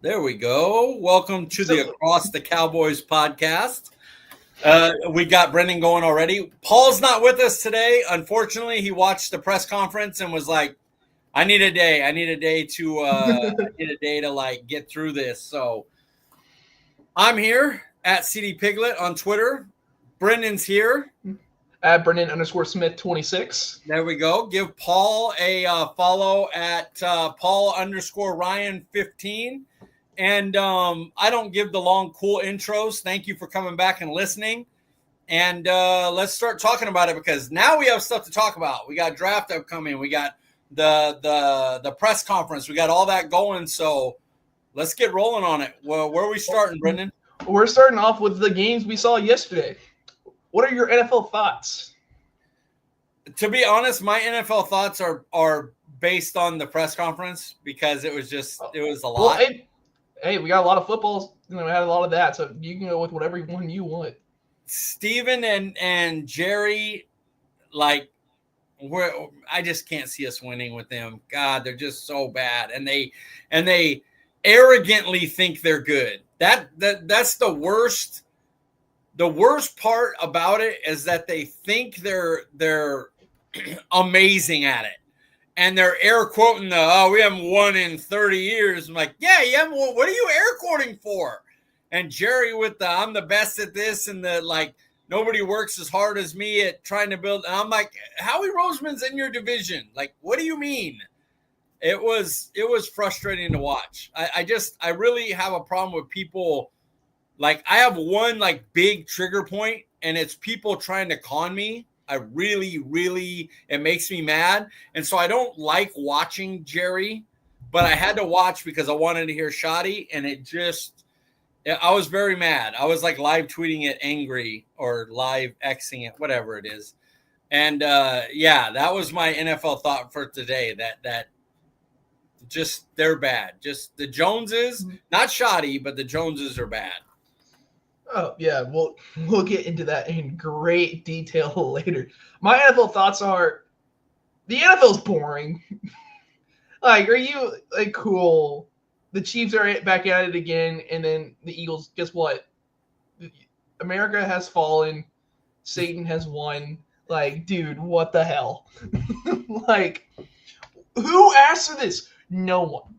There we go. Welcome to the Across the Cowboys podcast. We got Brenden going already. Paul's not with us today. Unfortunately, he watched the press conference and was like, I need a day. I need a day to like get through this. So I'm here at CD Piglet on Twitter. Brendan's here. At Brenden_Smith26. There we go. Give Paul a follow at Paul_Ryan15. And I don't give the long, cool intros. Thank you for coming back and listening. And let's start talking about it because now we have stuff to talk about. We got draft upcoming. We got the press conference. We got all that going. So let's get rolling on it. Well, where are we starting, Brenden? We're starting off with the games we saw yesterday. What are your NFL thoughts? To be honest, my NFL thoughts are based on the press conference because it was a lot. Well, hey, we got a lot of footballs. We had a lot of that, so you can go with whatever one you want. Steven and Jerry, I just can't see us winning with them. God, they're just so bad, and they arrogantly think they're good. That's the worst. The worst part about it is that they think they're amazing at it. And they're air quoting we haven't won in 30 years. I'm like, yeah, you haven't won. What are you air quoting for? And Jerry with I'm the best at this and nobody works as hard as me at trying to build. And I'm like, Howie Roseman's in your division. Like, what do you mean? It was frustrating to watch. I really have a problem with people. Like, I have one big trigger point, and it's people trying to con me. I really, it makes me mad. And so I don't like watching Jerry, but I had to watch because I wanted to hear Schotty, and I was very mad. I was live tweeting it angry or live Xing it, whatever it is. And that was my NFL thought for today, that just they're bad. Just the Joneses, not Schotty, but the Joneses are bad. Oh, yeah, we'll get into that in great detail later. My NFL thoughts are the NFL's boring. Are you cool? The Chiefs are back at it again, and then the Eagles, guess what? America has fallen. Satan has won. Dude, what the hell? Who asked for this? No one.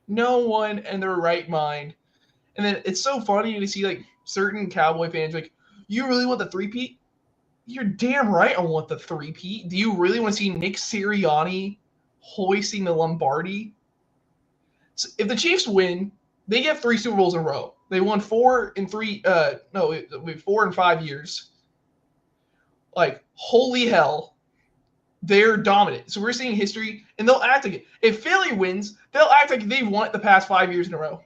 No one in their right mind. And then it's so funny to see certain Cowboy fans you really want the three-peat? You're damn right I want the three-peat. Do you really want to see Nick Sirianni hoisting the Lombardi? So if the Chiefs win, they get 3 Super Bowls in a row. They won 4 in 5 years. Holy hell. They're dominant. So we're seeing history, and they'll act like it. If Philly wins, they'll act like they've won it the past 5 years in a row.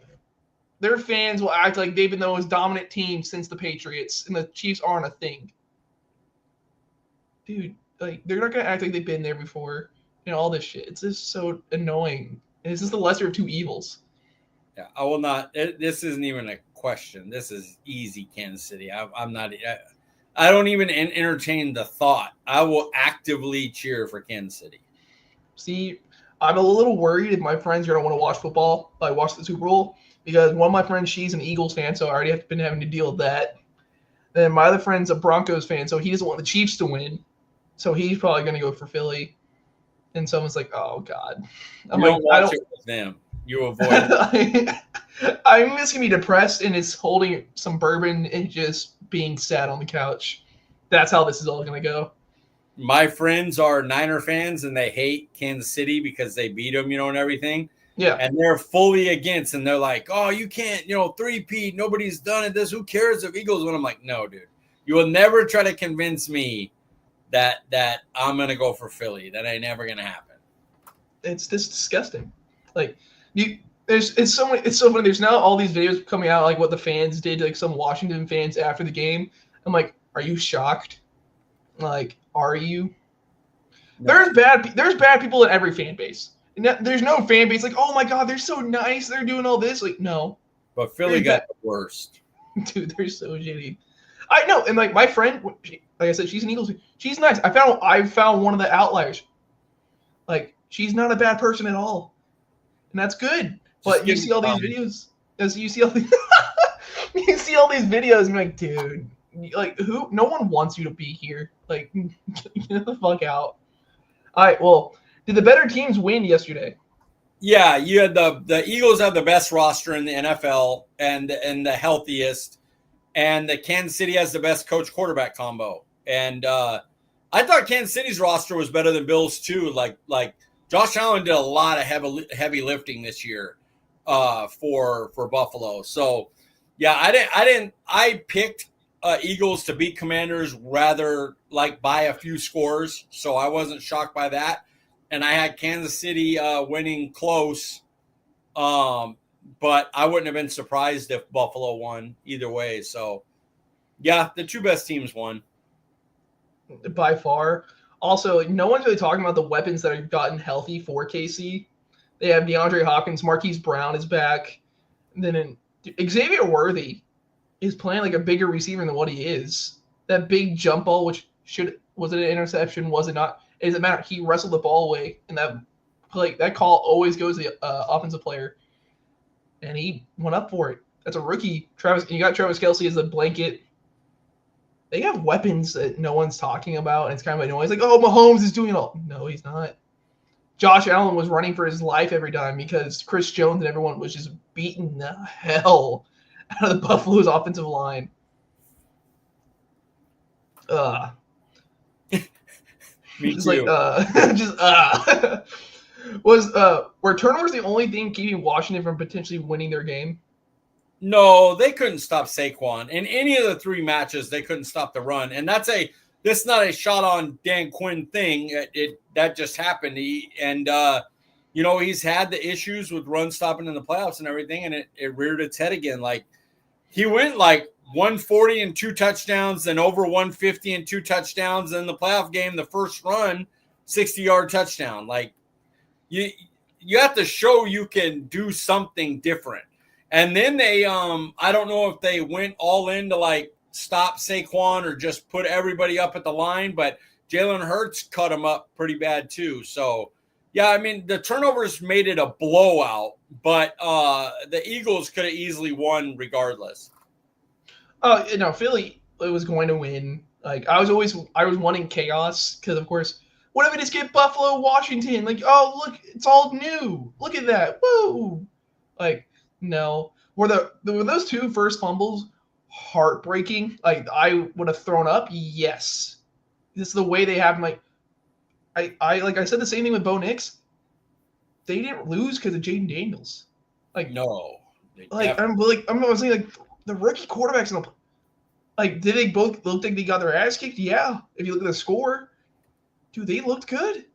Their fans will act like they've been the most dominant team since the Patriots, and the Chiefs aren't a thing. Dude, they're not going to act like they've been there before. All this shit. It's just so annoying. And it's just the lesser of two evils. Yeah, I will not. This isn't even a question. This is easy, Kansas City. I'm not. I don't even entertain the thought. I will actively cheer for Kansas City. See, I'm a little worried if my friends are going to want to watch football, watch the Super Bowl. Because one of my friends, she's an Eagles fan, so I already have been having to deal with that. Then my other friend's a Broncos fan, so he doesn't want the Chiefs to win. So he's probably going to go for Philly. And someone's like, oh, God. I'm like, I don't watch it with them. You avoid it. I'm just going to be depressed, and it's holding some bourbon and just being sad on the couch. That's how this is all going to go. My friends are Niner fans, and they hate Kansas City because they beat them, and everything. Yeah. And they're fully against, and they're like, oh, you can't, three-peat. Nobody's done it. Who cares if Eagles win? I'm like, no, dude. You will never try to convince me that I'm going to go for Philly. That ain't never going to happen. It's just disgusting. It's so funny. There's now all these videos coming out, what the fans did, some Washington fans after the game. I'm like, are you shocked? Are you? No. There's bad people in every fan base. There's no fan base oh my God, they're so nice. They're doing all this. No. But Philly got the worst. Dude, they're so shitty. I know. And my friend, like I said, she's an Eagles fan. She's nice. I found one of the outliers. She's not a bad person at all. And that's good. But you see all these videos. You see all these, you see all these videos, and you're like, dude, like who? No one wants you to be here. Like, get the fuck out. All right. Well, did the better teams win yesterday? Yeah, you had the Eagles have the best roster in the NFL and the healthiest, and the Kansas City has the best coach quarterback combo. And I thought Kansas City's roster was better than Bill's too. Like Josh Allen did a lot of heavy lifting this year for Buffalo. So yeah, I picked Eagles to beat Commanders rather like by a few scores. So I wasn't shocked by that. And I had Kansas City winning close, but I wouldn't have been surprised if Buffalo won either way. So, yeah, the two best teams won. By far. Also, no one's really talking about the weapons that have gotten healthy for KC. They have DeAndre Hopkins, Marquise Brown is back. And then Xavier Worthy is playing like a bigger receiver than what he is. That big jump ball, was it an interception? Was it not? It doesn't matter. He wrestled the ball away, and that call always goes to the offensive player. And he went up for it. That's a rookie. You got Travis Kelce as a blanket. They have weapons that no one's talking about, and it's kind of annoying. It's like, oh, Mahomes is doing it all. No, he's not. Josh Allen was running for his life every time because Chris Jones and everyone was just beating the hell out of the Buffalo's offensive line. Me just too. Were turnovers the only thing keeping Washington from potentially winning their game? No, they couldn't stop Saquon. In any of the three matches, they couldn't stop the run. And this is not a shot on Dan Quinn thing. That just happened. He's had the issues with run stopping in the playoffs and everything, and it reared its head again. Like he went like 140 and 2 touchdowns, then over 150 and 2 touchdowns. In the playoff game, the first run, 60-yard touchdown. Like you have to show you can do something different. And then they, I don't know if they went all in to like stop Saquon or just put everybody up at the line, but Jalen Hurts cut him up pretty bad too. So, yeah, I mean, the turnovers made it a blowout, but the Eagles could have easily won regardless. Philly was going to win. Like I was wanting chaos because, of course, what if we just get Buffalo, Washington? Like, oh look, it's all new. Look at that, woo! Like, no, were those two first fumbles heartbreaking? Like I would have thrown up. Yes, this is the way they have. Like I said the same thing with Bo Nix. They didn't lose because of Jaden Daniels. Like no, I'm saying like the rookie quarterbacks in the like, did they both look like they got their ass kicked? Yeah. If you look at the score, dude, they looked good.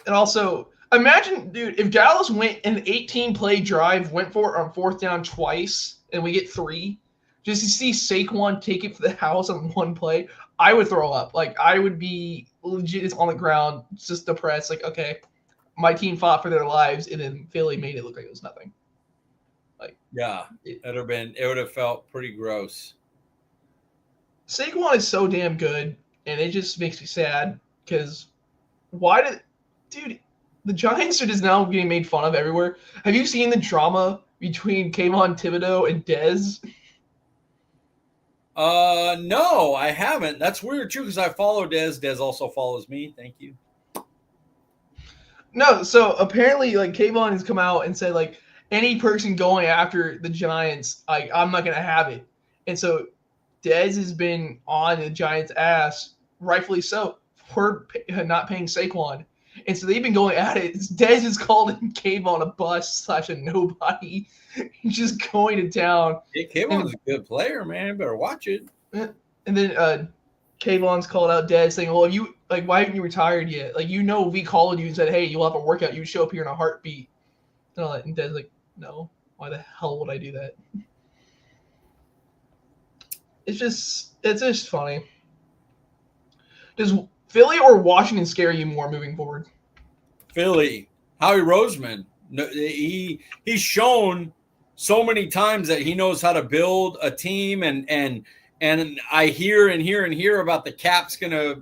And also, imagine, dude, if Dallas went an 18-play drive, went for it on 4th down twice, and we get 3, just to see Saquon take it for the house on one play, I would throw up. Like, I would be legit on the ground, just depressed. Like, okay, my team fought for their lives, and then Philly made it look like it was nothing. Like, yeah, it would have felt pretty gross. Saquon is so damn good, and it just makes me sad because dude, the Giants are just now getting made fun of everywhere. Have you seen the drama between Kayvon Thibodeau and Dez? No, I haven't. That's weird too because I follow Dez. Dez also follows me. Thank you. No, so apparently, like, Kayvon has come out and said, like, any person going after the Giants, I'm not gonna have it. And so Dez has been on the Giants' ass, rightfully so, for not paying Saquon. And so they've been going at it. Dez has called Kayvon a bust / a nobody. He's just going to town. Yeah, Kayvon's a good player, man. Better watch it. And then Kayvon's called out Dez saying, well, why haven't you retired yet? Like, if we called you and said, hey, you'll have a workout, you would show up here in a heartbeat. And Dez's like, no, why the hell would I do that? It's just funny. Does Philly or Washington scare you more moving forward? Philly. Howie Roseman. He's shown so many times that he knows how to build a team, and I hear about the cap's gonna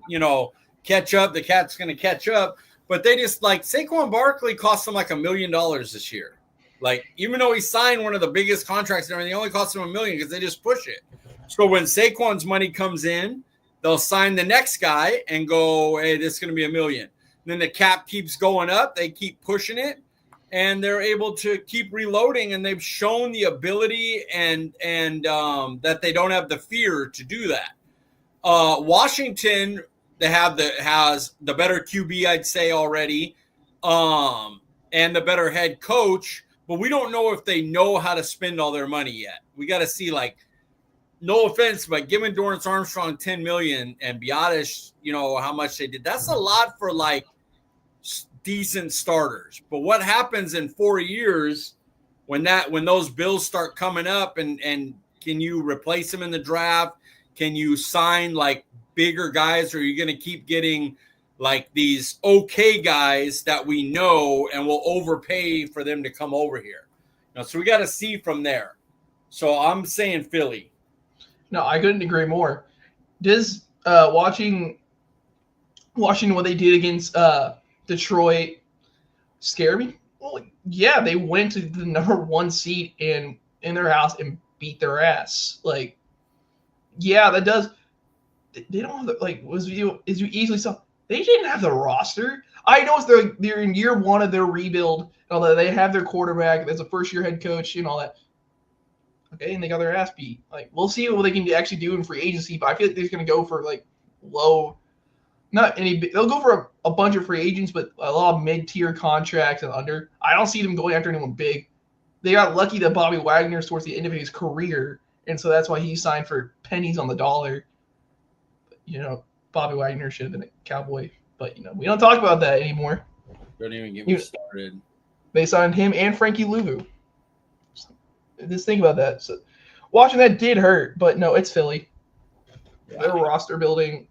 catch up. The cat's gonna catch up. but they just like Saquon Barkley cost them like $1 million this year. Like, even though he signed one of the biggest contracts and everything, it only cost him $1 million because they just push it. So when Saquon's money comes in, they'll sign the next guy and go, hey, this is going to be $1 million. And then the cap keeps going up. They keep pushing it, and they're able to keep reloading, and they've shown the ability and that they don't have the fear to do that. Washington, has the better QB, I'd say, already, and the better head coach, but we don't know if they know how to spend all their money yet. We got to see, like, no offense, but giving Dorrance Armstrong $10 million and Biotish, how much they did, that's a lot for like decent starters. But what happens in 4 years when those bills start coming up, and can you replace them in the draft? Can you sign like bigger guys, or are you going to keep getting like these okay guys that we know and will overpay for them to come over here? So we got to see from there. So I'm saying Philly. No, I couldn't agree more. Does watching what they did against Detroit scare me? Well, yeah, they went to the number 1 seed in their house and beat their ass. Like, yeah, that does. They don't have the, like, as you easily saw, they didn't have the roster. I know they're in year 1 of their rebuild, although they have their quarterback as a first-year head coach and all that. Okay, and they got their ass beat. Like, we'll see what they can actually do in free agency, but I feel like they're going to go for like they'll go for a bunch of free agents, but a lot of mid-tier contracts and under. I don't see them going after anyone big. They got lucky that Bobby Wagner's towards the end of his career, and so that's why he signed for pennies on the dollar. Bobby Wagner should have been a Cowboy, but we don't talk about that anymore. Don't even get me started. They signed him and Frankie Louvu. Just think about that. So, watching that did hurt, but no, it's Philly. Their roster building,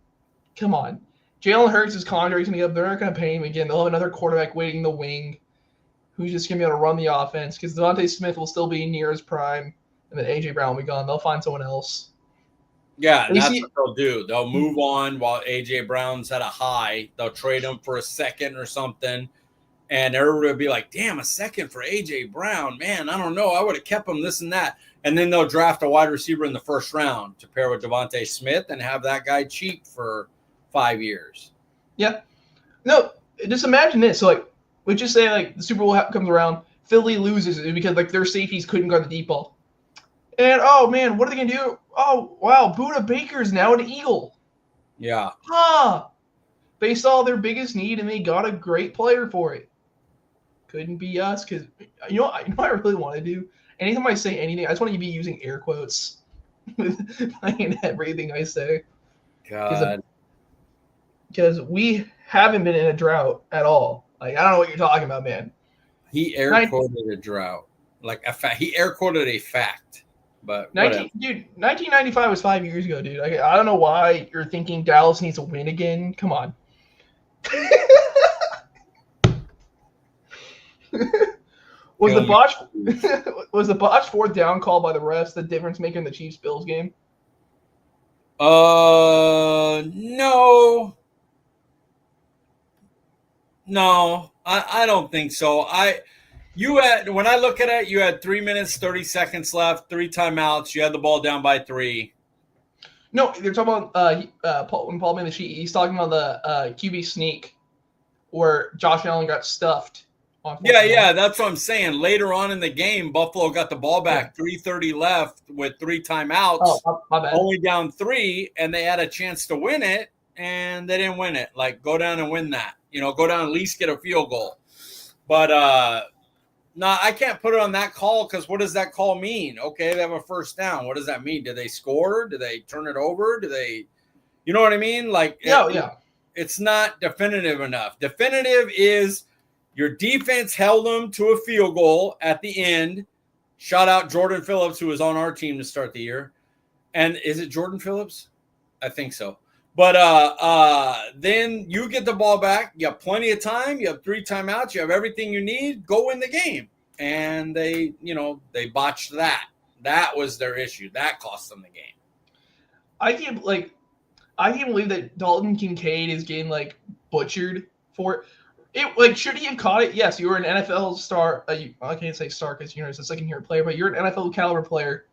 come on. Jalen Hurts' contract is going to get up. They're not going to pay him again. They'll have another quarterback waiting in the wing who's just going to be able to run the offense because Devontae Smith will still be near his prime, and then A.J. Brown will be gone. They'll find someone else. Yeah, that's what they'll do. They'll move on while A.J. Brown's at a high. They'll trade him for a second or something. And everybody will be like, damn, a second for A.J. Brown. Man, I don't know. I would have kept him, this and that. And then they'll draft a wide receiver in the first round to pair with Devontae Smith and have that guy cheap for 5 years. Yeah. No, just imagine this. So, like, let's just say, like, the Super Bowl comes around. Philly loses because, like, their safeties couldn't guard the deep ball. And, oh, man, what are they going to do? Oh, wow, Buda Baker's now an Eagle. Yeah. They saw their biggest need, and they got a great player for it. Couldn't be us, because you know what I really want to do? Anytime I say anything, I just want to be using air quotes in everything I say. God. Because we haven't been in a drought at all. Like, I don't know what you're talking about, man. He air quoted a drought. Like a fact. He air quoted a fact. But 1995 was 5 years ago, dude. I don't know why you're thinking Dallas needs to win again. Come on. Was the botch fourth down call by the refs the difference maker in the Chiefs-Bills game? No. I don't think so. When I look at it, you had 3 minutes, 30 seconds left, 3 timeouts. You had the ball down by 3. No, they're talking about when Paul made the sheet. He's talking about the QB sneak where Josh Allen got stuffed. Yeah, that's what I'm saying. Later on in the game, Buffalo got the ball back, 3:30 left with 3 timeouts. Oh, my bad. Only down 3, and they had a chance to win it, and they didn't win it. Like, go down and win that. Go down and at least get a field goal. But no, I can't put it on that call because what does that call mean? Okay, they have a first down. What does that mean? Do they score? Do they turn it over? Do they – you know what I mean? Like, it's not definitive enough. Definitive is – your defense held them to a field goal at the end. Shout out Jordan Phillips, who was on our team to start the year. And is it Jordan Phillips? I think so. But then you get the ball back. You have plenty of time. You have 3 timeouts. You have everything you need. Go win the game. And they botched that. That was their issue. That cost them the game. I can't believe that Dalton Kincaid is getting, like, butchered for it. Should he have caught it? Yes, you were an NFL star. I can't say star because it's a second-year player, but you're an NFL caliber player,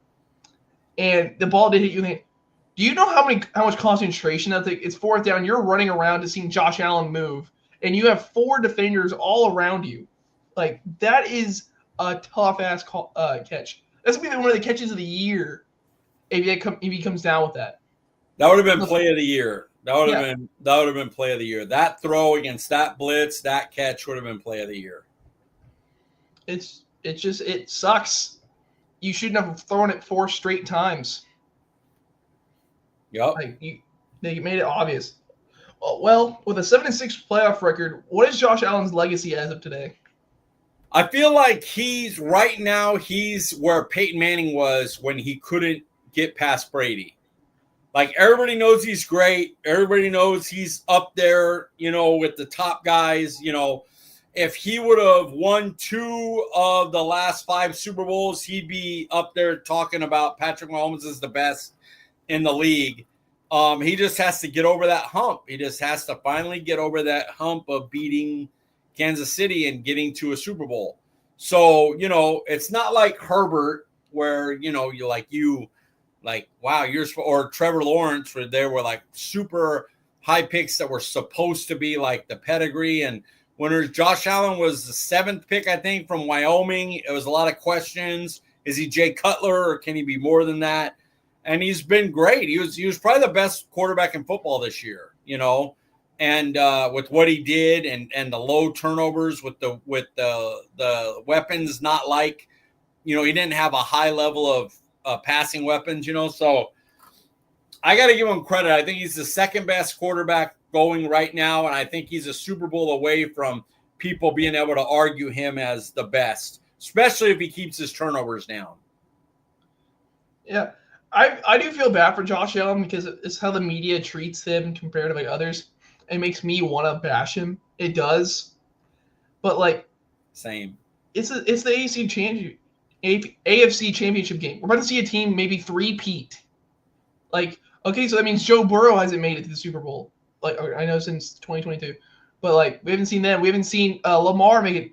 and the ball did hit you in the hand. Do you know how much concentration that takes? It's fourth down. You're running around to see Josh Allen move, and you have 4 defenders all around you. Like, that is a tough-ass catch. That's going to be one of the catches of the year if he comes down with that. That would have been play of the year. That would have been play of the year. That throw against that blitz, that catch would have been play of the year. It sucks. You shouldn't have thrown it 4 straight times. Yep. They made it obvious. Well, with a 7-6 playoff record, what is Josh Allen's legacy as of today? I feel like he's where Peyton Manning was when he couldn't get past Brady. Like, everybody knows he's great. Everybody knows he's up there, with the top guys. If he would have won 2 of the last 5 Super Bowls, he'd be up there talking about Patrick Mahomes is the best in the league. He just has to get over that hump. He just has to finally get over that hump of beating Kansas City and getting to a Super Bowl. So, it's not like Herbert where, or Trevor Lawrence, where there were like super high picks that were supposed to be like the pedigree. And when Josh Allen was the 7th pick, I think, from Wyoming, it was a lot of questions. Is he Jay Cutler or can he be more than that? And he's been great. He was probably the best quarterback in football this year, and with what he did and the low turnovers with the weapons, not like, he didn't have a high level of passing weapons, so I got to give him credit. I think he's the second best quarterback going right now, and I think he's a Super Bowl away from people being able to argue him as the best, especially if he keeps his turnovers down. Yeah. I do feel bad for Josh Allen because it's how the media treats him compared to others. It makes me want to bash him. It does. But same. It's the AFC championship game. We're about to see a team maybe 3-peat. Okay, so that means Joe Burrow hasn't made it to the Super Bowl. I know since 2022. But we haven't seen them. We haven't seen Lamar make it.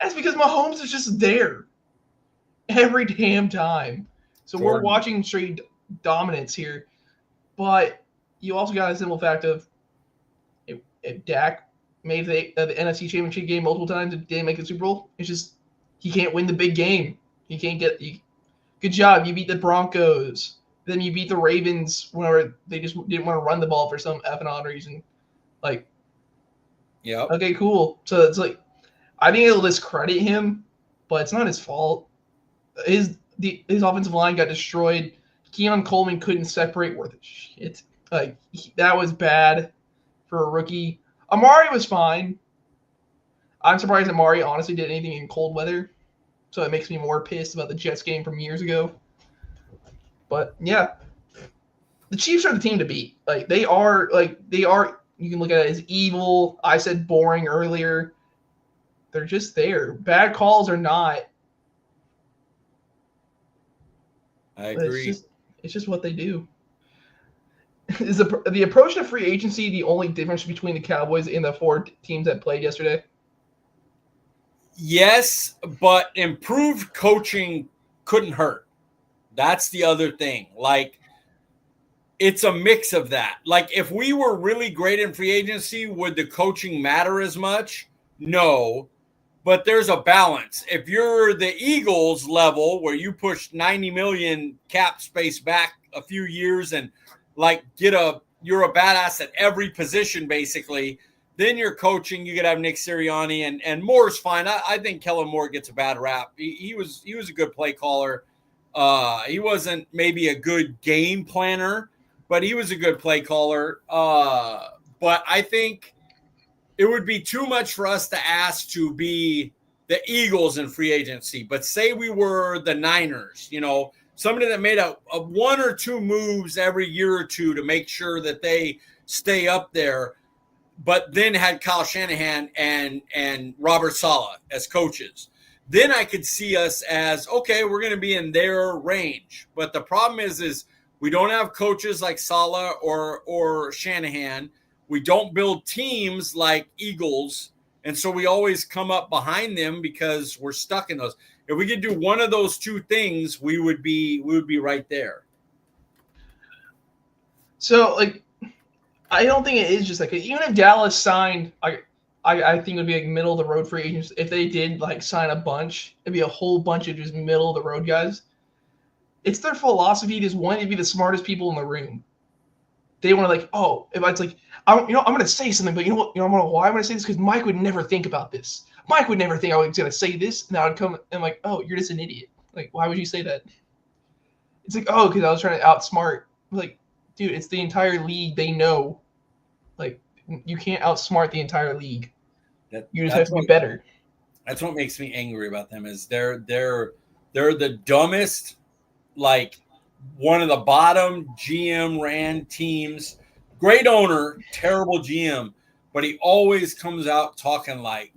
That's because Mahomes is just there every damn time. So We're watching straight dominance here. But you also got a simple fact of if Dak made the NFC Championship game multiple times and didn't make the Super Bowl, it's just he can't win the big game. He can't get – good job. You beat the Broncos. Then you beat the Ravens whenever they just didn't want to run the ball for some effing odd reason. Yeah. Okay, cool. So it's I think it'll discredit him, but it's not his fault. His offensive line got destroyed. Keon Coleman couldn't separate worth of shit. That was bad for a rookie. Amari was fine. I'm surprised Amari honestly did anything in cold weather. So it makes me more pissed about the Jets game from years ago. But yeah, the Chiefs are the team to beat. They are. You can look at it as evil. I said boring earlier. They're just there. Bad calls are not. I agree. It's just what they do. Is the approach to free agency the only difference between the Cowboys and the 4 teams that played yesterday? Yes, but improved coaching couldn't hurt. That's the other thing. It's a mix of that. If we were really great in free agency, would the coaching matter as much? No. But there's a balance. If you're the Eagles level where you push $90 million cap space back a few years and you're a badass at every position basically, then you're coaching. You could have Nick Sirianni and Moore's fine. I think Kellen Moore gets a bad rap. He was a good play caller. He wasn't maybe a good game planner, but he was a good play caller. But I think it would be too much for us to ask to be the Eagles in free agency. But say we were the Niners, somebody that made a 1 or 2 moves every year or two to make sure that they stay up there, but then had Kyle Shanahan and Robert Saleh as coaches. Then I could see us as, okay, we're going to be in their range. But the problem is we don't have coaches like Saleh or Shanahan. We don't build teams like Eagles And so we always come up behind them because we're stuck in those. If we could do one of those two things, we would be right there. So, like, I don't think it is just like, even if Dallas signed, I think it would be like middle of the road free agents. If they did like sign a bunch, it'd be a whole bunch of just middle of the road guys. It's their philosophy to just want to be the smartest people in the room. They want to, like, oh, if it's like, I'm going to say something, but you know what? Why I'm going to say this? Because Mike would never think about this. Mike would never think I was going to say this, and I would come and like, oh, you're just an idiot. Like, why would you say that? It's like, oh, because I was trying to outsmart. Like, dude, it's the entire league. They know, like, you can't outsmart the entire league. You just have to be better. That's what makes me angry about them is they're the dumbest, like, one of the bottom GM ran teams. Great owner, terrible GM, but he always comes out talking like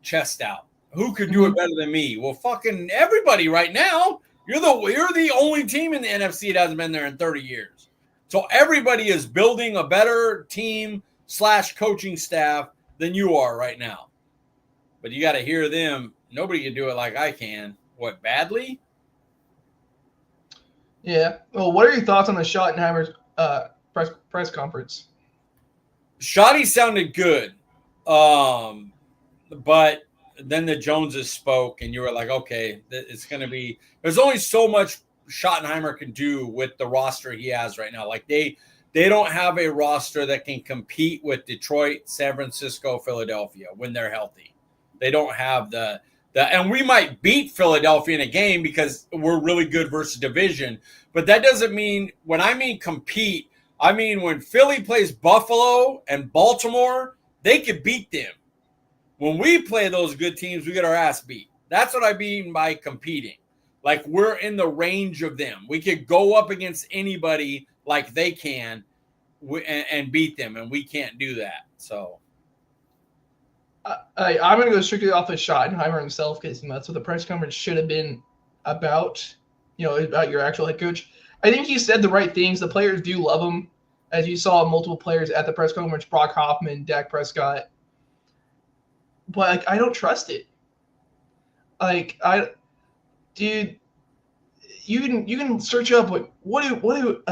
chest out. Who could do it better than me? Well, fucking everybody right now. You're the only team in the NFC that hasn't been there in 30 years. So everybody is building a better team / coaching staff than you are right now. But you got to hear them. Nobody can do it like I can. What, badly? Yeah. Well, what are your thoughts on the Schottenheimer's press conference? Schotty sounded good. But then the Joneses spoke, and you were like, okay, it's going to be – there's only so much Schottenheimer can do with the roster he has right now. Like, they don't have a roster that can compete with Detroit, San Francisco, Philadelphia when they're healthy. They don't have the and we might beat Philadelphia in a game because we're really good versus division. But that doesn't mean – when I mean compete, I mean when Philly plays Buffalo and Baltimore, they could beat them. When we play those good teams, we get our ass beat. That's what I mean by competing. Like, we're in the range of them. We could go up against anybody like they can and beat them, and we can't do that. So I'm going to go strictly off of Schottenheimer himself because that's what the press conference should have been about, about your actual head coach. I think he said the right things. The players do love him. As you saw multiple players at the press conference, Brock Hoffman, Dak Prescott. But, like, I don't trust it. Like, dude, you can search up, like, what do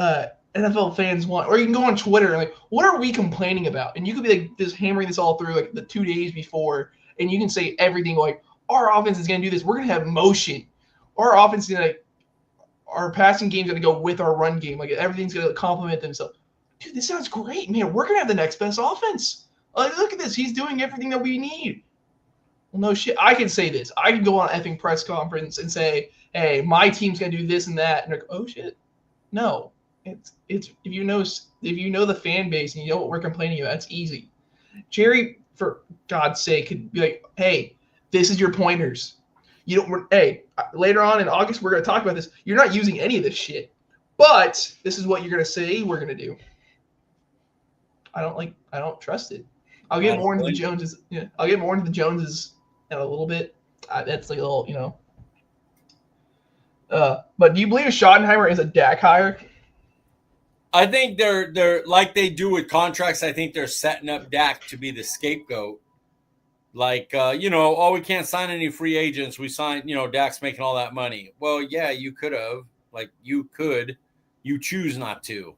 NFL fans want? Or you can go on Twitter and, like, what are we complaining about? And you could be, like, just hammering this all through, like, the 2 days before, and you can say everything, like, our offense is going to do this. We're going to have motion. Our offense is going to, like, our passing game's going to go with our run game. Like, everything's going to complement themselves. Dude, this sounds great, man. We're going to have the next best offense. Like, look at this. He's doing everything that we need. Well, no shit. I can say this. I can go on an effing press conference and say, hey, my team's going to do this and that. And they're like, oh, shit. No. It's if you know the fan base and you know what we're complaining about, it's easy. Jerry, for God's sake, could be like, hey, this is your pointers. Later on in August, we're going to talk about this. You're not using any of this shit. But this is what you're going to say we're going to do. I don't trust it. I'll get more into the Joneses. Yeah, I'll get more into the Joneses in a little bit. That's like a little, But do you believe Schottenheimer is a Dak hire? I think they're like they do with contracts. I think they're setting up Dak to be the scapegoat. Like, we can't sign any free agents. We signed, Dak's making all that money. Well, yeah, you could have. Like, you could. You choose not to.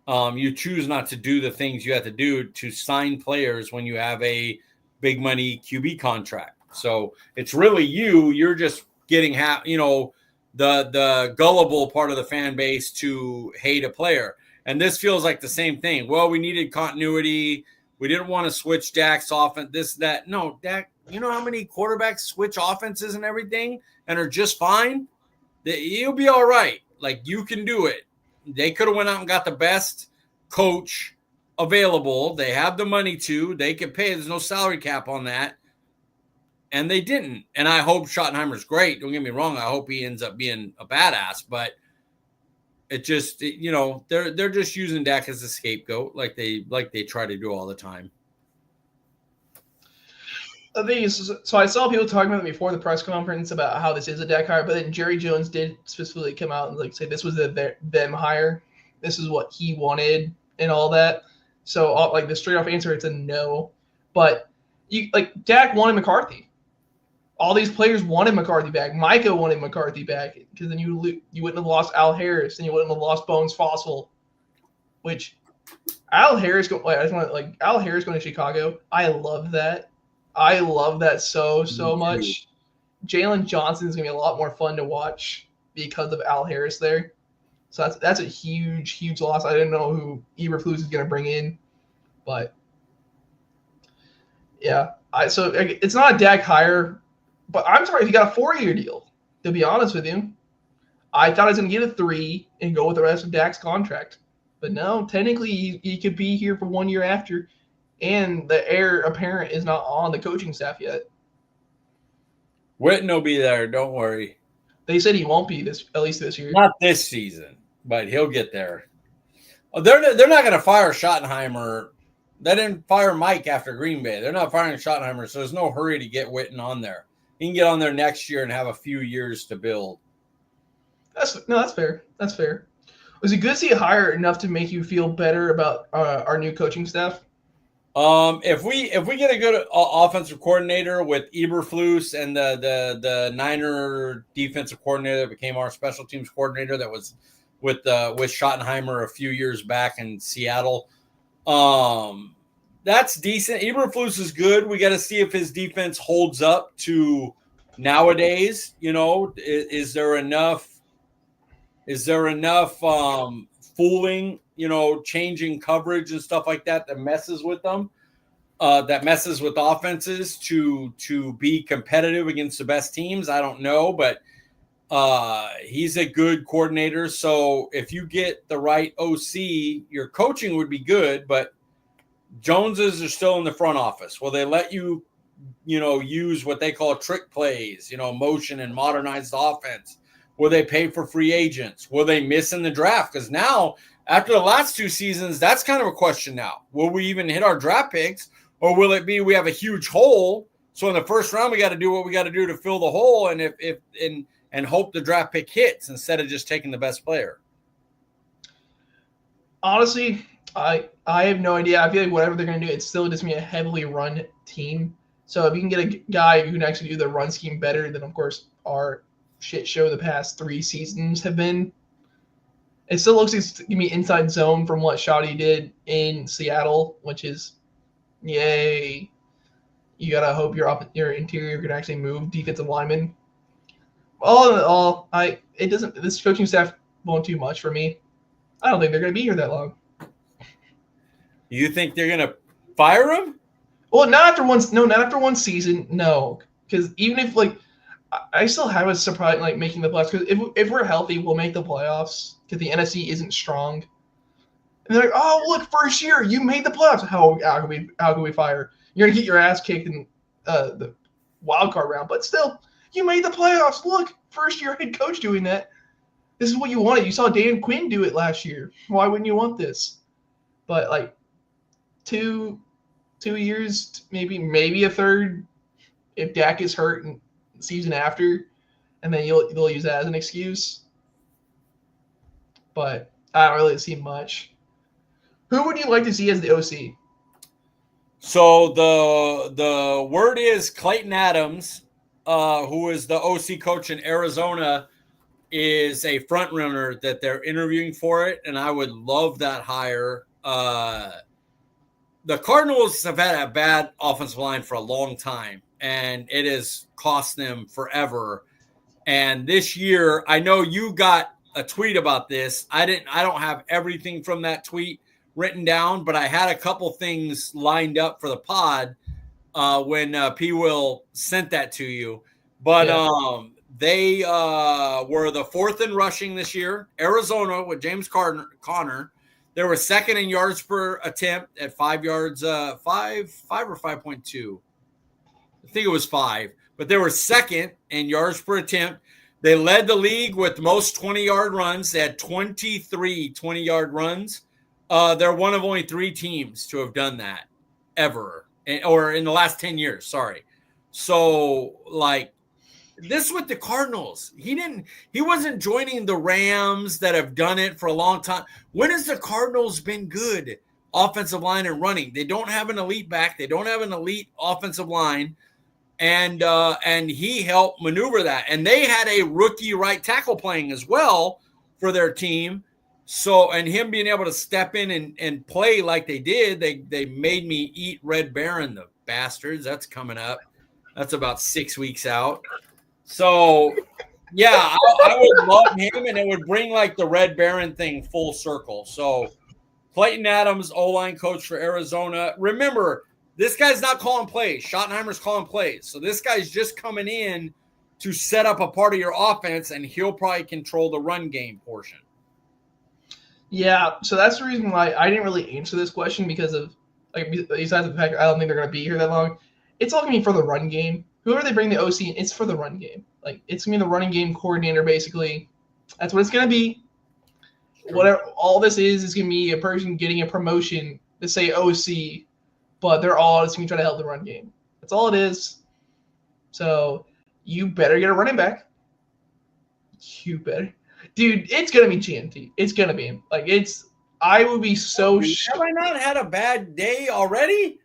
You choose not to do the things you have to do to sign players when you have a big money QB contract. So it's really you. You're just getting the gullible part of the fan base to hate a player. And this feels like the same thing. Well, we needed continuity. We didn't want to switch Dak's offense, this, that. No, Dak, you know how many quarterbacks switch offenses and everything and are just fine? You'll be all right. Like, you can do it. They could have went out and got the best coach available. They have the money to. They can pay. There's no salary cap on that. And they didn't. And I hope Schottenheimer's great. Don't get me wrong. I hope he ends up being a badass. But it just, they're just using Dak as a scapegoat like they try to do all the time. The thing is, so I saw people talking about it before the press conference about how this is a Dak hire, but then Jerry Jones did specifically come out and say this was them hire. This is what he wanted and all that. So the straight off answer, it's a no. But Dak wanted McCarthy. All these players wanted McCarthy back. Micah wanted McCarthy back because then you wouldn't have lost Al Harris and you wouldn't have lost Bones Fossil, which Al Harris going to Chicago. I love that. I love that so much. Jalen Johnson is going to be a lot more fun to watch because of Al Harris there. So that's a huge loss. I didn't know who Eberflus is going to bring in, but yeah. So it's not a Dak hire, but I'm sorry if he got a 4-year deal. To be honest with you, I thought I was going to get a 3 and go with the rest of Dak's contract, but no. Technically, he could be here for 1 year after, and the heir apparent is not on the coaching staff yet. Witten will be there. Don't worry. They said he won't be at least this year. Not this season, but he'll get there. They're not going to fire Schottenheimer. They didn't fire Mike after Green Bay. They're not firing Schottenheimer, so there's no hurry to get Witten on there. He can get on there next year and have a few years to build. That's fair. That's fair. Was it good to see a hire enough to make you feel better about our new coaching staff? If we get a good offensive coordinator with Eberflus and the Niner defensive coordinator that became our special teams coordinator that was with Schottenheimer a few years back in Seattle, that's decent. Eberflus is good. We got to see if his defense holds up to nowadays. You know, is there enough fooling, changing coverage and stuff like that messes with them, that messes with offenses to be competitive against the best teams? I don't know, but he's a good coordinator. So if you get the right OC, your coaching would be good, but Joneses are still in the front office. Will they let you, use what they call trick plays, motion and modernize the offense? Will they pay for free agents? Will they miss in the draft? Because now, after the last 2 seasons, that's kind of a question now. Will we even hit our draft picks? Or will it be we have a huge hole, so in the first round we got to do what we got to do to fill the hole and hope the draft pick hits instead of just taking the best player? Honestly, I have no idea. I feel like whatever they're going to do, it's still just going to be a heavily run team. So if you can get a guy who can actually do the run scheme better than, of course, our shit show the past 3 seasons have been. It still looks like it's going to be inside zone from what Schotty did in Seattle, which is, yay. You got to hope your interior can actually move defensive linemen. All in all, this coaching staff won't do much for me. I don't think they're going to be here that long. You think they're going to fire him? Well, not after one season, no. Because even if, I still have a surprise, making the playoffs. Because if we're healthy, we'll make the playoffs. Because the NFC isn't strong. And they're like, oh, look, first year, you made the playoffs. How can we fire? You're going to get your ass kicked in the wild card round. But still, you made the playoffs. Look, first year head coach doing that. This is what you wanted. You saw Dan Quinn do it last year. Why wouldn't you want this? But, 2 years, maybe a third, if Dak is hurt and season after, and then they'll use that as an excuse. But I don't really see much. Who would you like to see as the OC? So the word is Clayton Adams, who is the OC coach in Arizona, is a front runner that they're interviewing for it, and I would love that hire. The Cardinals have had a bad offensive line for a long time, and it has cost them forever. And this year, I know you got a tweet about this. I don't have everything from that tweet written down, but I had a couple things lined up for the pod when P. Will sent that to you. But they were the 4th in rushing this year. Arizona with James Conner. They were 2nd in yards per attempt at 5 yards, 5 or 5.2. I think it was 5, but they were 2nd in yards per attempt. They led the league with most 20-yard runs. They had 23 20-yard runs. They're one of only 3 teams to have done that ever, or in the last 10 years. Sorry. So, this with the Cardinals. He wasn't joining the Rams that have done it for a long time. When has the Cardinals been good? offensive line and running. They don't have an elite back. They don't have an elite offensive line. And he helped maneuver that. And they had a rookie right tackle playing as well for their team. So, and him being able to step in and play like they did, they made me eat Red Baron, the bastards. That's coming up. That's about 6 weeks out. So, yeah, I would love him, and it would bring like the Red Baron thing full circle. So, Clayton Adams, O-line coach for Arizona. Remember, this guy's not calling plays. Schottenheimer's calling plays. So this guy's just coming in to set up a part of your offense, and he'll probably control the run game portion. Yeah, so that's the reason why I didn't really answer this question, because of, like, besides the fact I don't think they're going to be here that long. It's all going to be for the run game. Whoever they bring the OC in, it's for the run game. Like, it's going to be the running game coordinator, basically. That's what it's going to be. Sure. Whatever all this is going to be a person getting a promotion to say OC, but they're all just going to try to help the run game. That's all it is. So you better get a running back. You better. Dude, it's going to be GNT. It's going to be. Like, I would be so Have I not had a bad day already?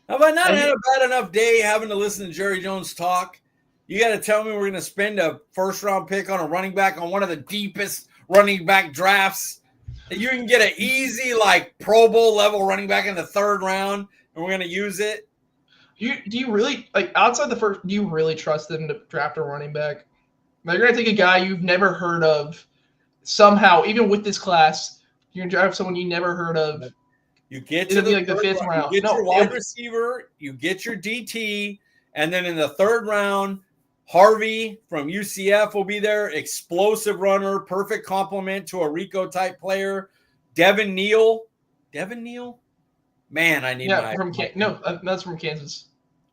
Have I not had a bad enough day having to listen to Jerry Jones talk? You got to tell me we're going to spend a first-round pick on a running back on one of the deepest running back drafts. And you can get an easy, like, Pro Bowl level running back in the third round, and we're going to use it. Do you really, like, outside the first, do you really trust them to draft a running back? They're going to take a guy you've never heard of somehow, even with this class. You're going to draft someone you never heard of. You get to the fifth round. You get your wide receiver, you get your DT, and then in the third round, Harvey from UCF will be there. Explosive runner, perfect complement to a Rico-type player. Devin Neal? Man, I need that's from Kansas.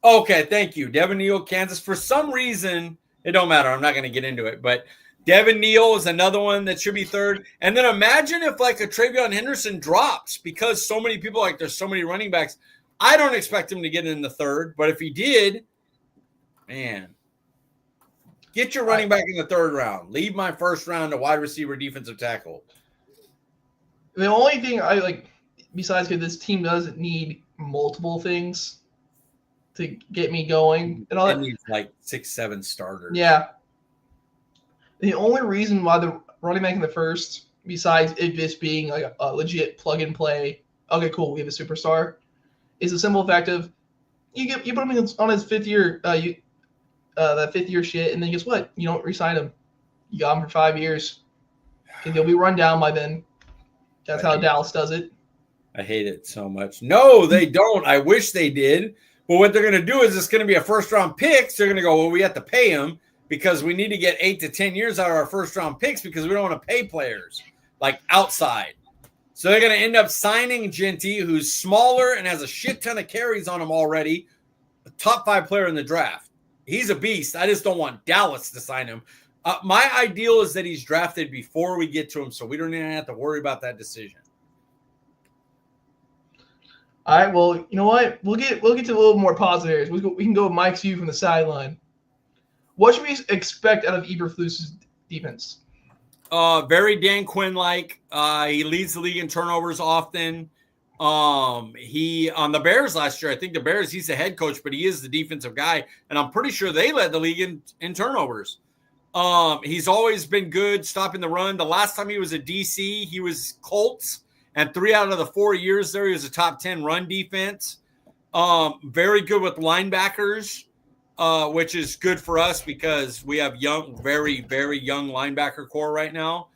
Okay, thank you. Devin Neal, Kansas. For some reason, it don't matter. I'm not going to get into it, but Devin Neal is another one that should be third. And then imagine if like a Travion Henderson drops, because so many people, like, there's so many running backs. I don't expect him to get in the third, but if he did, man, get your running back in the third round. Leave my first round to wide receiver, defensive tackle. The only thing I like, besides because this team doesn't need multiple things to get me going, and all that needs like 6-7 starters. Yeah. The only reason why the running back in the first, besides it just being like a legit plug and play, okay, cool, we have a superstar, is the simple fact of you put him on his fifth year, that 5th year shit, and then guess what? You don't re-sign him. You got him for 5 years, because he'll be run down by then. That's how Dallas does it. I hate it so much. No, they don't. I wish they did. But what they're going to do is it's going to be a first-round pick. So they're going to go, well, we have to pay him because we need to get 8 to 10 years out of our first-round picks because we don't want to pay players like outside. So they're going to end up signing Genty, who's smaller and has a shit ton of carries on him already, a top 5 player in the draft. He's a beast. I just don't want Dallas to sign him. My ideal is that he's drafted before we get to him, so we don't even have to worry about that decision. All right. Well, you know what? We'll get to a little more positive. We can go with Mike's view from the sideline. What should we expect out of Eberflus's defense? Very Dan Quinn-like. He leads the league in turnovers often. He on the Bears last year, I think the Bears, he's the head coach, but he is the defensive guy, and I'm pretty sure they led the league in turnovers. He's always been good stopping the run. The last time he was a DC, he was Colts, and 3 out of the 4 years there, he was a top 10 run defense. Very good with linebackers, which is good for us because we have very, very young linebacker core right now.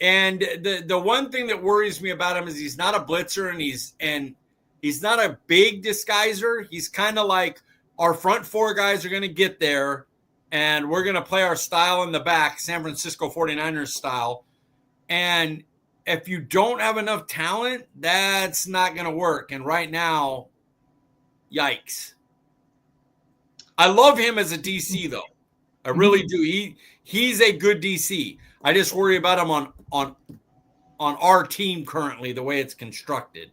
And the one thing that worries me about him is he's not a blitzer, and he's not a big disguiser. He's kind of like, our front 4 guys are going to get there, and we're going to play our style in the back, San Francisco 49ers style. And if you don't have enough talent, that's not going to work. And right now, yikes. I love him as a DC, though. I really do. He's a good DC. I just worry about him on our team currently, the way it's constructed.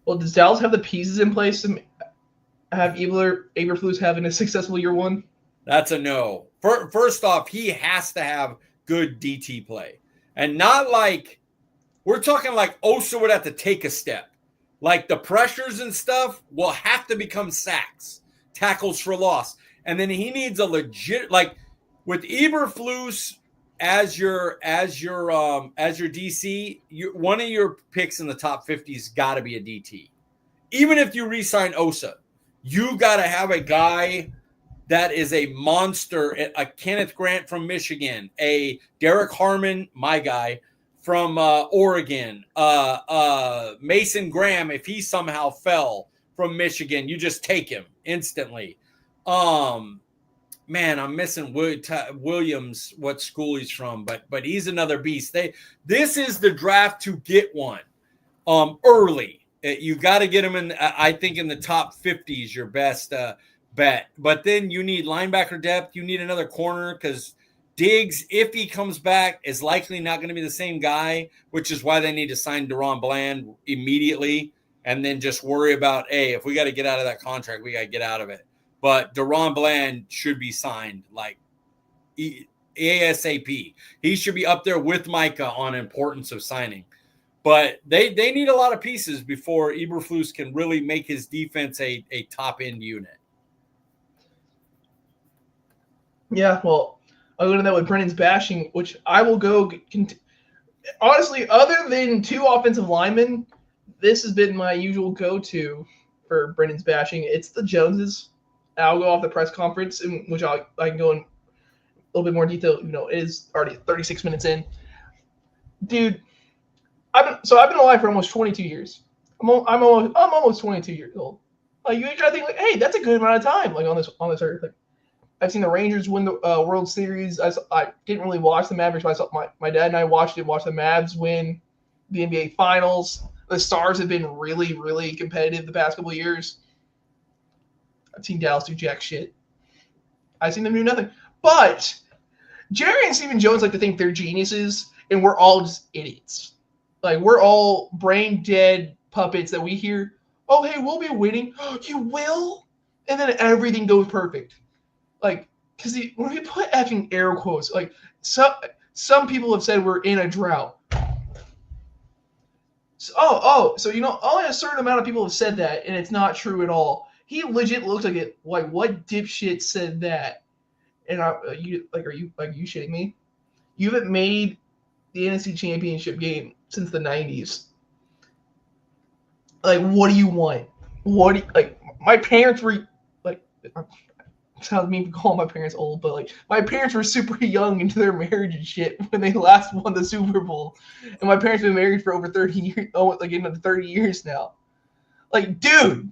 Well, does Dallas have the pieces in place to have Eberflus having a successful year one? That's a no. First off, he has to have good DT play. And not like We're talking like Osa would have to take a step. Like the pressures and stuff will have to become sacks, tackles for loss. And then he needs a legit, like with Eberflus as your DC, one of your picks in the top 50's got to be a DT. Even if you re-sign Osa, you got to have a guy that is a monster, a Kenneth Grant from Michigan, a Derek Harmon, my guy, from Oregon, Mason Graham, if he somehow fell from Michigan, you just take him instantly. Man, I'm missing Williams, what school he's from, but he's another beast. This is the draft to get one early. You got to get him in, I think, in the top 50 is your best bet. But then you need linebacker depth. You need another corner because Diggs, if he comes back, is likely not going to be the same guy, which is why they need to sign DaRon Bland immediately and then just worry about, hey, if we got to get out of that contract, we got to get out of it. But DaRon Bland should be signed like ASAP. He should be up there with Micah on importance of signing. But they need a lot of pieces before Eberflus can really make his defense a top-end unit. Yeah, well, I'll go to that with Brenden Bashing, which I will go honestly, other than 2 offensive linemen, this has been my usual go-to for Brenden Bashing. It's the Joneses. I'll go off the press conference, in which I can go in a little bit more detail. It is already 36 minutes in. Dude, I've been alive for almost 22 years. I'm almost 22 years old. Like, you try to think, like, hey, that's a good amount of time, like, on this earth. Like, I've seen the Rangers win the World Series. I didn't really watch the Mavericks, but I saw my dad and I watched the Mavs win the NBA Finals. The Stars have been really, really competitive the past couple of years. I've seen Dallas do jack shit. I've seen them do nothing. But Jerry and Stephen Jones like to think they're geniuses, and we're all just idiots. Like, we're all brain dead puppets that we hear, oh, hey, we'll be winning. Oh, you will? And then everything goes perfect. Like, because when we put effing air quotes, like, some people have said we're in a drought. So, only a certain amount of people have said that, and it's not true at all. He legit looks like it. Like, what dipshit said that? And are you shitting me? You haven't made the NFC Championship game since the 90s. Like, what do you want? My parents were like, sounds mean to call my parents old, but like, my parents were super young into their marriage and shit when they last won the Super Bowl, and my parents have been married for over 30 years. Into 30 years now. Like, dude.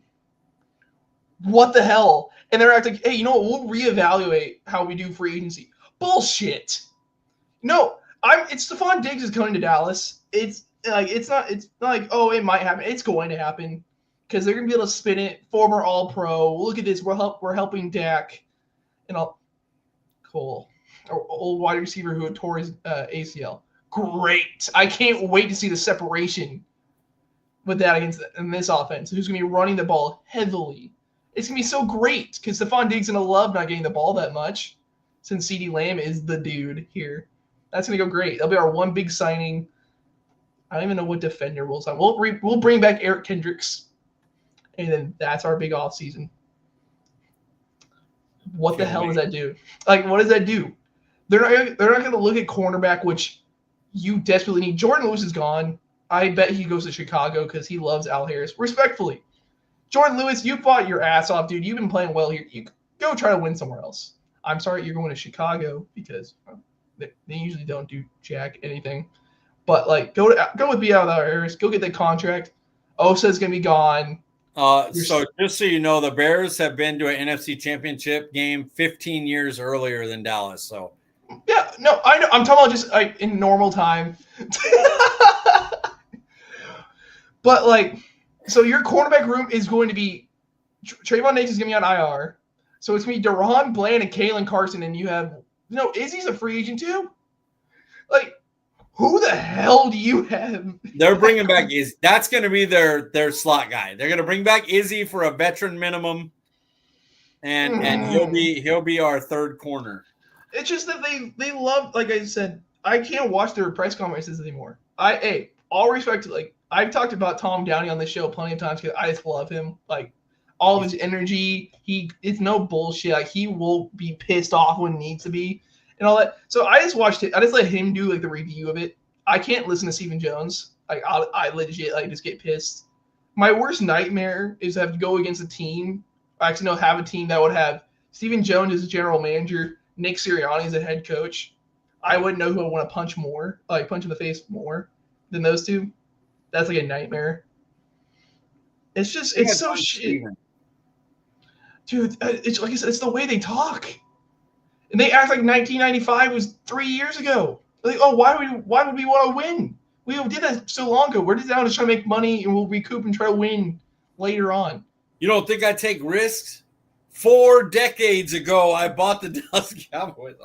What the hell? And they're acting, hey, you know what? We'll reevaluate how we do free agency. Bullshit. No, it's Stephon Diggs is coming to Dallas. It's not like, oh, it might happen. It's going to happen because they're gonna be able to spin it. Former All-Pro. Look at this. We're helping Dak, and all. Cool. Old wide receiver who tore his ACL. Great. I can't wait to see the separation with that in this offense. Who's gonna be running the ball heavily? It's going to be so great because Stephon Diggs is going to love not getting the ball that much since CeeDee Lamb is the dude here. That's going to go great. That'll be our one big signing. I don't even know what defender we'll sign. We'll bring back Eric Kendricks, and then that's our big offseason. What the hell does that do? Like, what does that do? They're not going to look at cornerback, which you desperately need. Jordan Lewis is gone. I bet he goes to Chicago because he loves Al Harris. Respectfully. Jordan Lewis, you fought your ass off, dude. You've been playing well here. You go try to win somewhere else. I'm sorry you're going to Chicago because they usually don't do jack anything. But, like, go with B.L. Harris. Go get the contract. Osa's going to be gone. So just so you know, the Bears have been to an NFC Championship game 15 years earlier than Dallas. So yeah, no, I know. I'm talking about just like in normal time. But, like, so your cornerback room is going to be Trayvon Diggs is going to be on IR. So it's going to be DaRon Bland and Kalen Carson, and you have Izzy's a free agent too. Like, who the hell do you have? They're bringing back Izzy. That's going to be their slot guy. They're going to bring back Izzy for a veteran minimum, and he'll be our third corner. It's just that they love, like I said, I can't watch their press conferences anymore. all respect to, like, I've talked about Tom Downey on this show plenty of times because I just love him. Like, all of his energy, it's no bullshit. Like, he will be pissed off when needs to be and all that. So I just watched it. I just let him do like the review of it. I can't listen to Stephen Jones. Like, I legit like just get pissed. My worst nightmare is to have to go against a team. Have a team that would have Stephen Jones as a general manager, Nick Sirianni as a head coach. I wouldn't know who I want to punch in the face more than those two. That's like a nightmare. It's so shit. Dude, it's like I said, it's the way they talk. And they act like 1995 was 3 years ago. Like, oh, why would we want to win? We did that so long ago. We're just down to try to make money and we'll recoup and try to win later on. You don't think I take risks? 4 decades ago, I bought the Dallas Cowboys.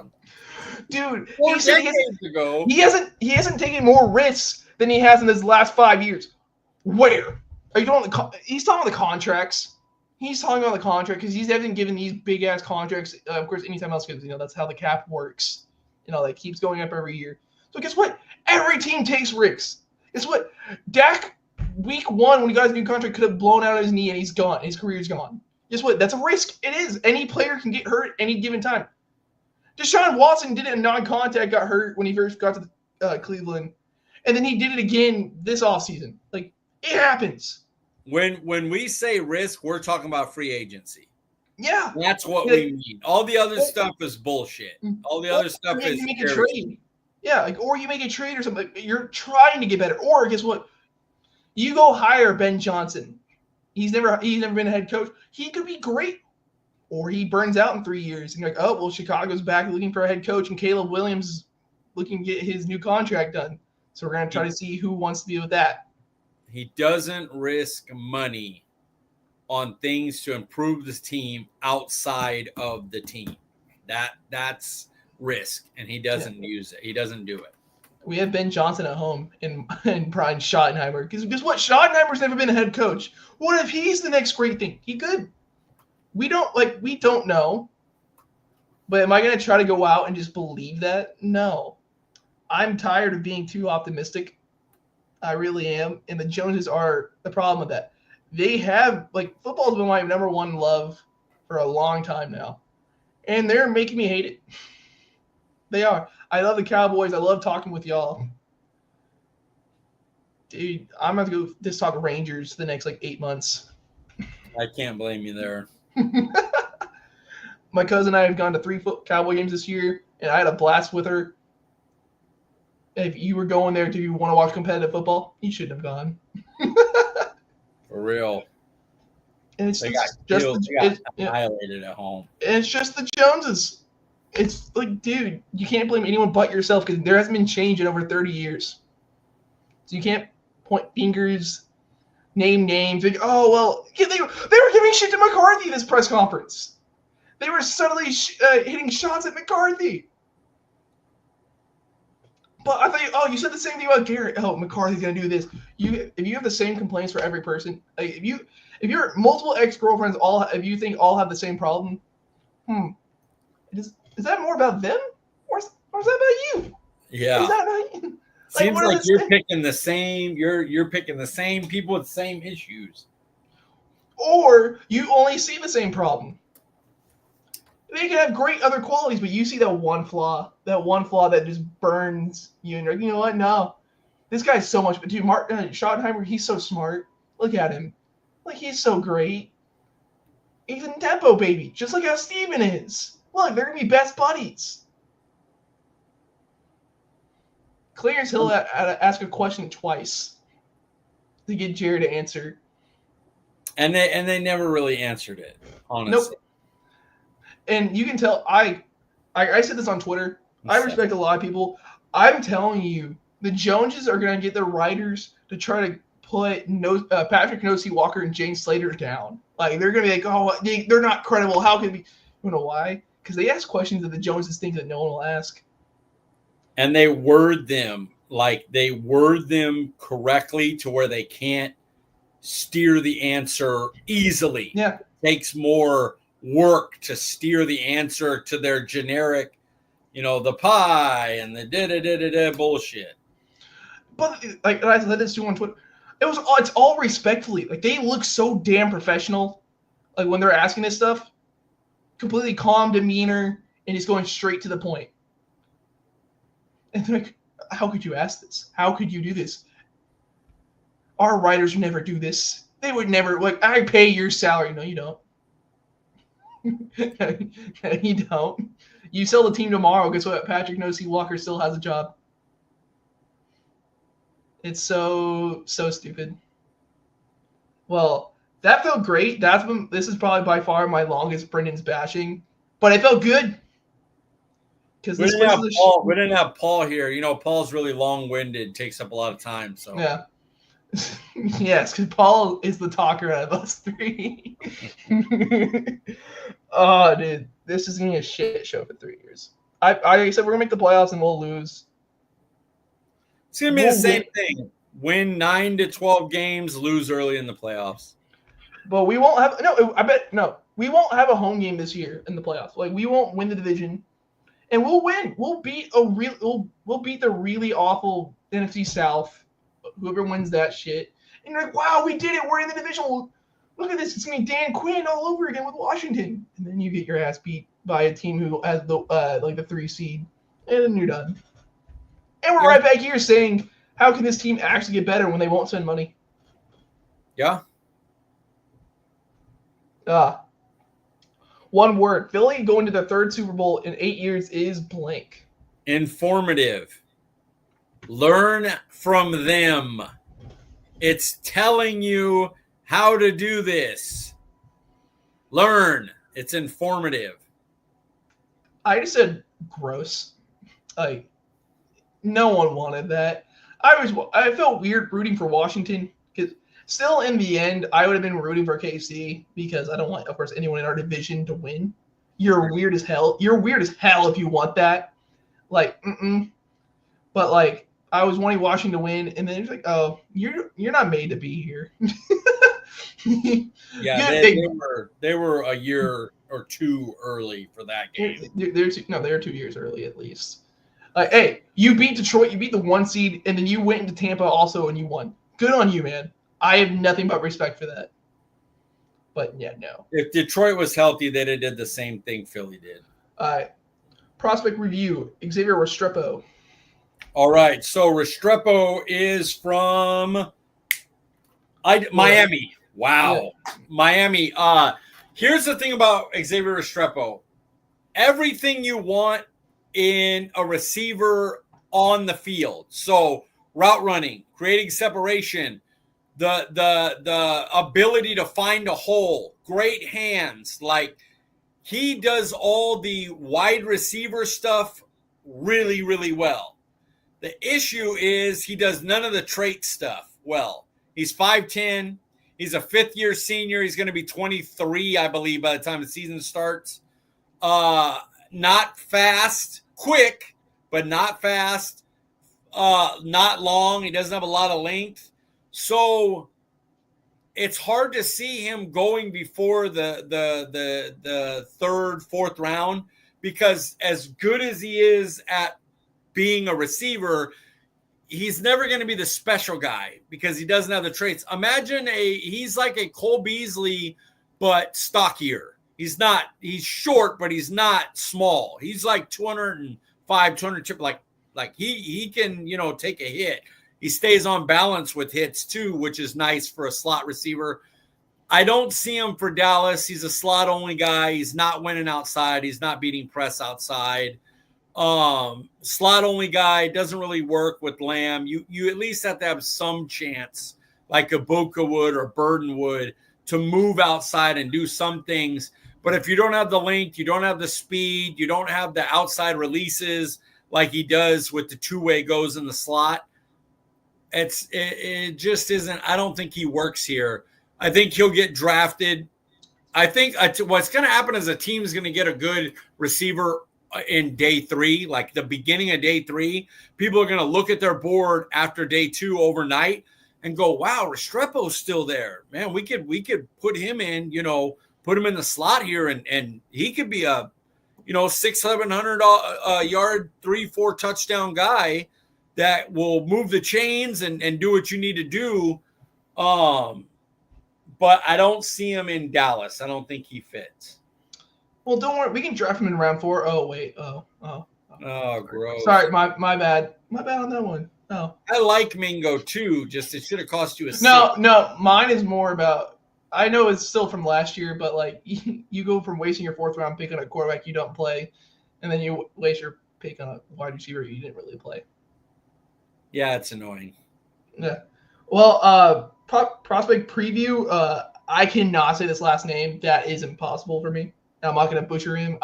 Dude, 4 decades ago. He hasn't taken more risks than he has in his last 5 years. Where? Are you talking? He's talking about the contracts. He's talking about the contract because he hasn't given these big ass contracts. Of course, anytime else because that's how the cap works. That keeps going up every year. So guess what? Every team takes risks. Guess what? Dak, week 1 when he got his new contract, could have blown out his knee and he's gone. His career's gone. Guess what? That's a risk. It is. Any player can get hurt any given time. Deshaun Watson did it in non-contact, got hurt when he first got to Cleveland, and then he did it again this offseason. Like, it happens. When we say risk, we're talking about free agency. Yeah. That's what we mean. All the other stuff is bullshit. All the other stuff is you make a trade. Yeah, or you make a trade or something. You're trying to get better. Or guess what? You go hire Ben Johnson. He's never been a head coach. He could be great. Or he burns out in 3 years. And you're like, oh, well, Chicago's back looking for a head coach, and Caleb Williams is looking to get his new contract done. So we're going to try to see who wants to deal with that. He doesn't risk money on things to improve this team outside of the team. That's risk, and he doesn't use it. He doesn't do it. We have Ben Johnson at home and Brian Schottenheimer. Because guess what? Schottenheimer's never been a head coach. What if he's the next great thing? He could. We don't know. But am I going to try to go out and just believe that? No. I'm tired of being too optimistic. I really am. And the Joneses are the problem with that. They have, football's been my number one love for a long time now. And they're making me hate it. They are. I love the Cowboys. I love talking with y'all. Dude, I'm going to go just talk Rangers the next, 8 months. I can't blame you there. My cousin and I have gone to 3 Cowboy games this year, and I had a blast with her. If you were going there, do you want to watch competitive football? You shouldn't have gone. For real. And it's they just got annihilated at home. And it's just the Joneses. It's like, dude, you can't blame anyone but yourself because there hasn't been change in over 30 years. So you can't point fingers, name names. Like, oh, well, yeah, they were giving shit to McCarthy this press conference. They were subtly hitting shots at McCarthy. But I thought, you said the same thing about Garrett. Oh, McCarthy's gonna do this. If you have the same complaints for every person, if you're multiple ex-girlfriends, if you think all have the same problem, is that more about them, or is that about you? Yeah. Is that about you? Seems like you're picking the same. You're picking the same people with the same issues. Or you only see the same problem. They can have great other qualities, but you see that one flaw that just burns you. And you're like, you know what? No, this guy's so much. But dude, Schottenheimer, he's so smart. Look at him. He's so great. He's in tempo, baby, just like how Steven is. Look, they're going to be best buddies. Clarence Hill had to ask a question twice to get Jared to answer. And they never really answered it, honestly. Nope. And you can tell, I said this on Twitter. I respect a lot of people. I'm telling you, the Joneses are going to get their writers to try to put Patrick Nosey Walker and Jane Slater down. They're going to be like, oh, they're not credible. How can it be? You know why? Because they ask questions that the Joneses think that no one will ask. And they word them correctly to where they can't steer the answer easily. Yeah. It takes more work to steer the answer to their generic, the pie and the da-da-da-da-da bullshit. But like I said this to on Twitter, it's all respectfully. Like they look so damn professional. Like when they're asking this stuff, completely calm demeanor and just going straight to the point. And they're like, how could you ask this? How could you do this? Our writers would never do this. They would never, like, I pay your salary. No, you don't. You don't. You sell the team tomorrow. Guess what? Patrick Nosey Walker still has a job. It's so stupid. Well, that felt great. This is probably by far my longest Brenden's bashing, but it felt good. We didn't have Paul here. You know, Paul's really long-winded, takes up a lot of time. So yeah, yes, because Paul is the talker out of us three. Oh, dude, this is gonna be a shit show for 3 years. I said we're gonna make the playoffs and we'll lose. It's gonna be the same thing. Win 9 to 12 games, lose early in the playoffs. But we won't have we won't have a home game this year in the playoffs. Like we won't win the division. And we'll win. We'll beat we'll beat the really awful NFC South. Whoever wins that shit. And you're like, wow, we did it. We're in the division. Look at this. It's gonna be Dan Quinn all over again with Washington. And then you get your ass beat by a team who has the 3 seed. And then you're done. And we're right back here saying, how can this team actually get better when they won't spend money? Yeah. One word. Philly going to their 3rd Super Bowl in 8 years is blank. Informative. Learn from them. It's telling you how to do this. Learn. It's informative. I just said gross. Like, no one wanted that. I felt weird rooting for Washington because still in the end, I would have been rooting for KC because I don't want, of course, anyone in our division to win. You're weird as hell. You're weird as hell if you want that. Like, But like, I was wanting Washington to win, and then it's like, oh, you're not made to be here. Yeah, they were a year or 2 early for that game. They're 2 years early at least. Like, hey, you beat Detroit, you beat the 1 seed, and then you went into Tampa also and you won. Good on you, man. I have nothing but respect for that. But yeah, no. If Detroit was healthy, they'd have did the same thing Philly did. All right. Prospect review. Xavier Restrepo. All right. So Restrepo is from Miami. Wow. Yeah. Miami. Here's the thing about Xavier Restrepo. Everything you want in a receiver on the field. So route running, creating separation, the ability to find a hole, great hands. Like, he does all the wide receiver stuff really, really well. The issue is he does none of the trait stuff well. He's 5'10". He's a 5th-year senior. He's going to be 23, I believe, by the time the season starts. Not fast, quick, but not fast. Not long. He doesn't have a lot of length. So it's hard to see him going before the 3rd, 4th round, because as good as he is at being a receiver, he's never going to be the special guy because he doesn't have the traits. Imagine he's like a Cole Beasley, but stockier. He's short, but he's not small. He's like 205, 200, like he can, take a hit. He stays on balance with hits too, which is nice for a slot receiver. I don't see him for Dallas. He's a slot only guy. He's not winning outside. He's not beating press outside. Slot only guy doesn't really work with Lamb. You at least have to have some chance, like Ibuka would or Burden would, to move outside and do some things. But if you don't have the length, you don't have the speed, you don't have the outside releases like he does with the 2-way goes in the slot, it just isn't. I don't think he works here. I think he'll get drafted. I think what's going to happen is a team is going to get a good receiver in day 3, like the beginning of day 3. People are going to look at their board after day 2 overnight and go, wow, Restrepo's still there. Man, we could put him in, put him in the slot here, and he could be a, 600-700 yard, 3-4 touchdown guy that will move the chains and do what you need to do. But I don't see him in Dallas. I don't think he fits. Well, don't worry. We can draft him in round 4. Oh, wait. Oh, gross. Sorry, my bad. My bad on that one. Oh. I like Mingo too. Just it should have cost you a No. Mine is more about. I know it's still from last year, but like you go from wasting your 4th round pick on a quarterback you don't play, and then you waste your pick on a wide receiver you didn't really play. Yeah, it's annoying. Yeah. Well, prospect preview. I cannot say this last name. That is impossible for me. I'm not gonna butcher him.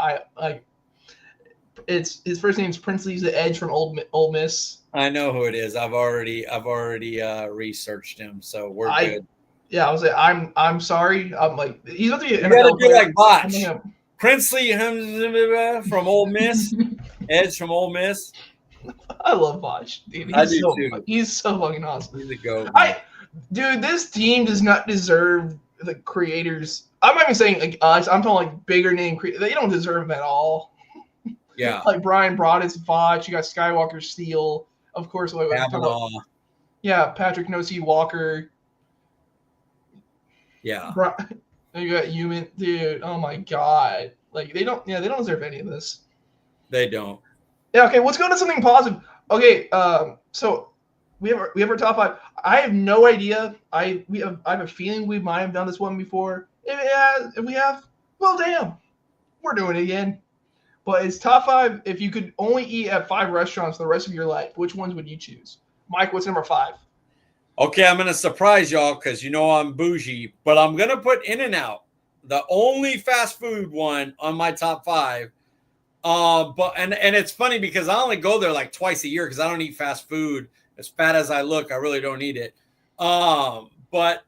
It's his first name's Princely. He's the edge from Ole Miss. I know who it is. I've already researched him, so we're good. Yeah, I was like, I'm sorry. I'm like, he's about to be an NFL NFL player. Like Botch. Princely from Ole Miss, edge from Ole Miss. I love Botch, dude. He's so fucking awesome. He's a goat. Dude, this team does not deserve the creators. I'm not even saying like us. I'm talking like bigger name creators. They don't deserve them at all. Yeah. Like Brian Broaddus, Botch. You got Skywalker, Steele, of course. Yeah, Patrick No-C Walker. Yeah. You got Human, dude. Oh my god. Like they don't deserve any of this. They don't. Yeah. Okay. Let's go to something positive. Okay. So we have our top 5. I have no idea. I have a feeling we might have done this one before. If we have, well, damn, we're doing it again. But it's top 5. If you could only eat at 5 restaurants for the rest of your life, which ones would you choose? Mike, what's number 5? Okay, I'm gonna surprise y'all because I'm bougie, but I'm gonna put In-N-Out, the only fast food one, on my top 5. But it's funny because I only go there like twice a year because I don't eat fast food. As fat as I look, I really don't eat it. But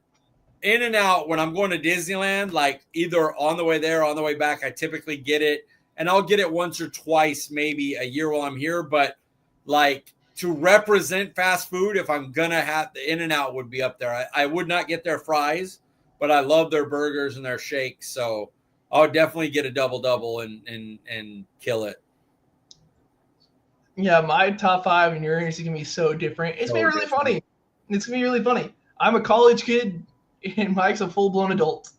In-N-Out, when I'm going to Disneyland, like either on the way there or on the way back, I typically get it, and I'll get it once or twice, maybe a year while I'm here. But like to represent fast food, if I'm gonna have the In-N-Out would be up there. I would not get their fries, but I love their burgers and their shakes, so I would definitely get a double and kill it. Yeah, my top 5 and yours is gonna be so different. It's gonna be really funny. It's gonna be really funny. I'm a college kid, and Mike's a full-blown adult.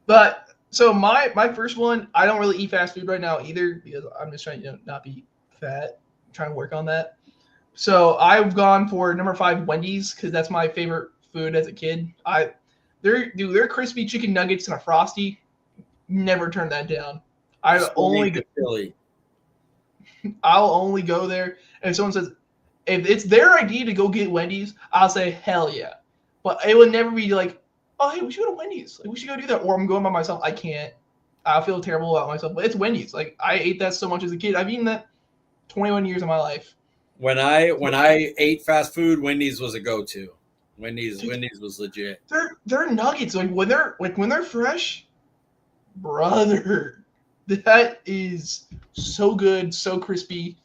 But so my first one, I don't really eat fast food right now either because I'm just trying to not be fat. I'm trying to work on that. So I've gone for number 5, Wendy's, because that's my favorite food as a kid. Their crispy chicken nuggets and a Frosty, never turn that down. I'll only go there if someone says, if it's their idea to go get Wendy's, I'll say hell yeah. But it would never be like, oh hey, we should go to Wendy's. Like we should go do that. Or I'm going by myself. I can't. I feel terrible about myself. But it's Wendy's. Like I ate that so much as a kid. I've eaten that 21 years of my life. When I ate fast food, Wendy's was a go-to. Wendy's was legit. They're nuggets. Like when they're fresh, brother, that is so good, so crispy.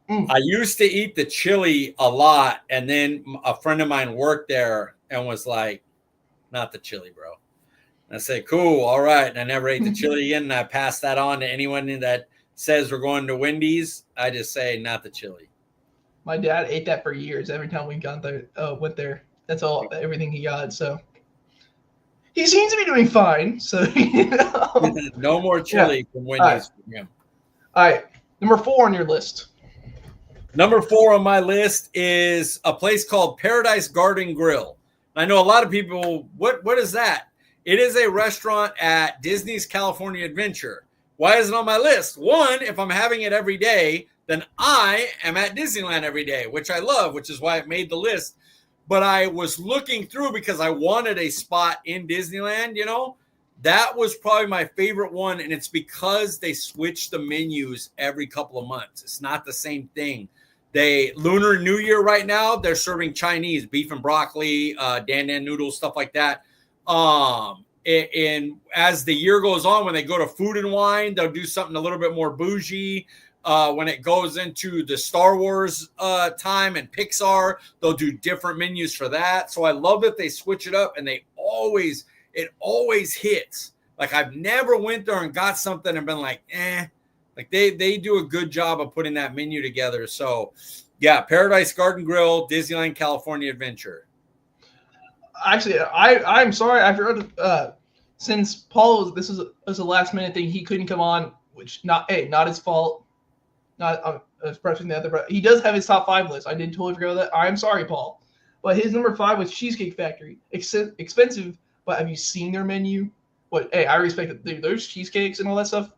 I used to eat the chili a lot, and then a friend of mine worked there and was like, not the chili, bro. And I said, cool, all right. And I never ate the chili again, and I passed that on to anyone that says we're going to Wendy's. I just say, not the chili. My dad ate that for years. Every time we went there, that's everything he got. So he seems to be doing fine. So no more chili from Wendy's for him. All right, number 4 on your list. Number 4 on my list is a place called Paradise Garden Grill. I know a lot of people, what is that? It is a restaurant at Disney's California Adventure. Why is it on my list? One, if I'm having it every day, then I am at Disneyland every day, which I love, which is why it made the list. But I was looking through because I wanted a spot in Disneyland, That was probably my favorite one, and it's because they switch the menus every couple of months. It's not the same thing. Lunar New Year right now, they're serving Chinese, beef and broccoli, dan noodles, stuff like that. And as the year goes on, when they go to Food and Wine, they'll do something a little bit more bougie. When it goes into the Star Wars time and Pixar, they'll do different menus for that. So I love that they switch it up, and it always hits. Like I've never went there and got something and been like, Like they do a good job of putting that menu together. So yeah, Paradise Garden Grill, Disneyland California Adventure. Actually, I'm sorry, I forgot. Since Paul this was a last minute thing, he couldn't come on, which not his fault. Not expressing the other, but he does have his top 5 list. I did totally forget that. I'm sorry, Paul, but his number 5 was Cheesecake Factory. Expensive, but have you seen their menu? What? Hey, I respect it. Dude, those cheesecakes and all that stuff.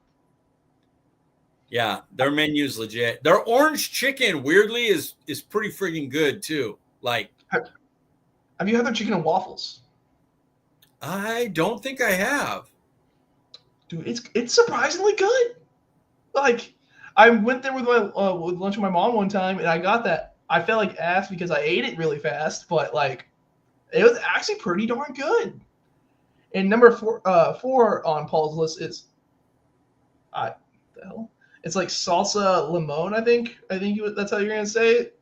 Yeah, their menu's legit. Their orange chicken, weirdly, is pretty freaking good too. Like, have you had their chicken and waffles? I don't think I have. Dude, it's surprisingly good. Like, I went there with my with lunch with my mom one time, and I got that. I felt like ass because I ate it really fast, but like, it was actually pretty darn good. And number 4 on Paul's list is, the hell, it's like salsa limon. I think that's how you're gonna say it.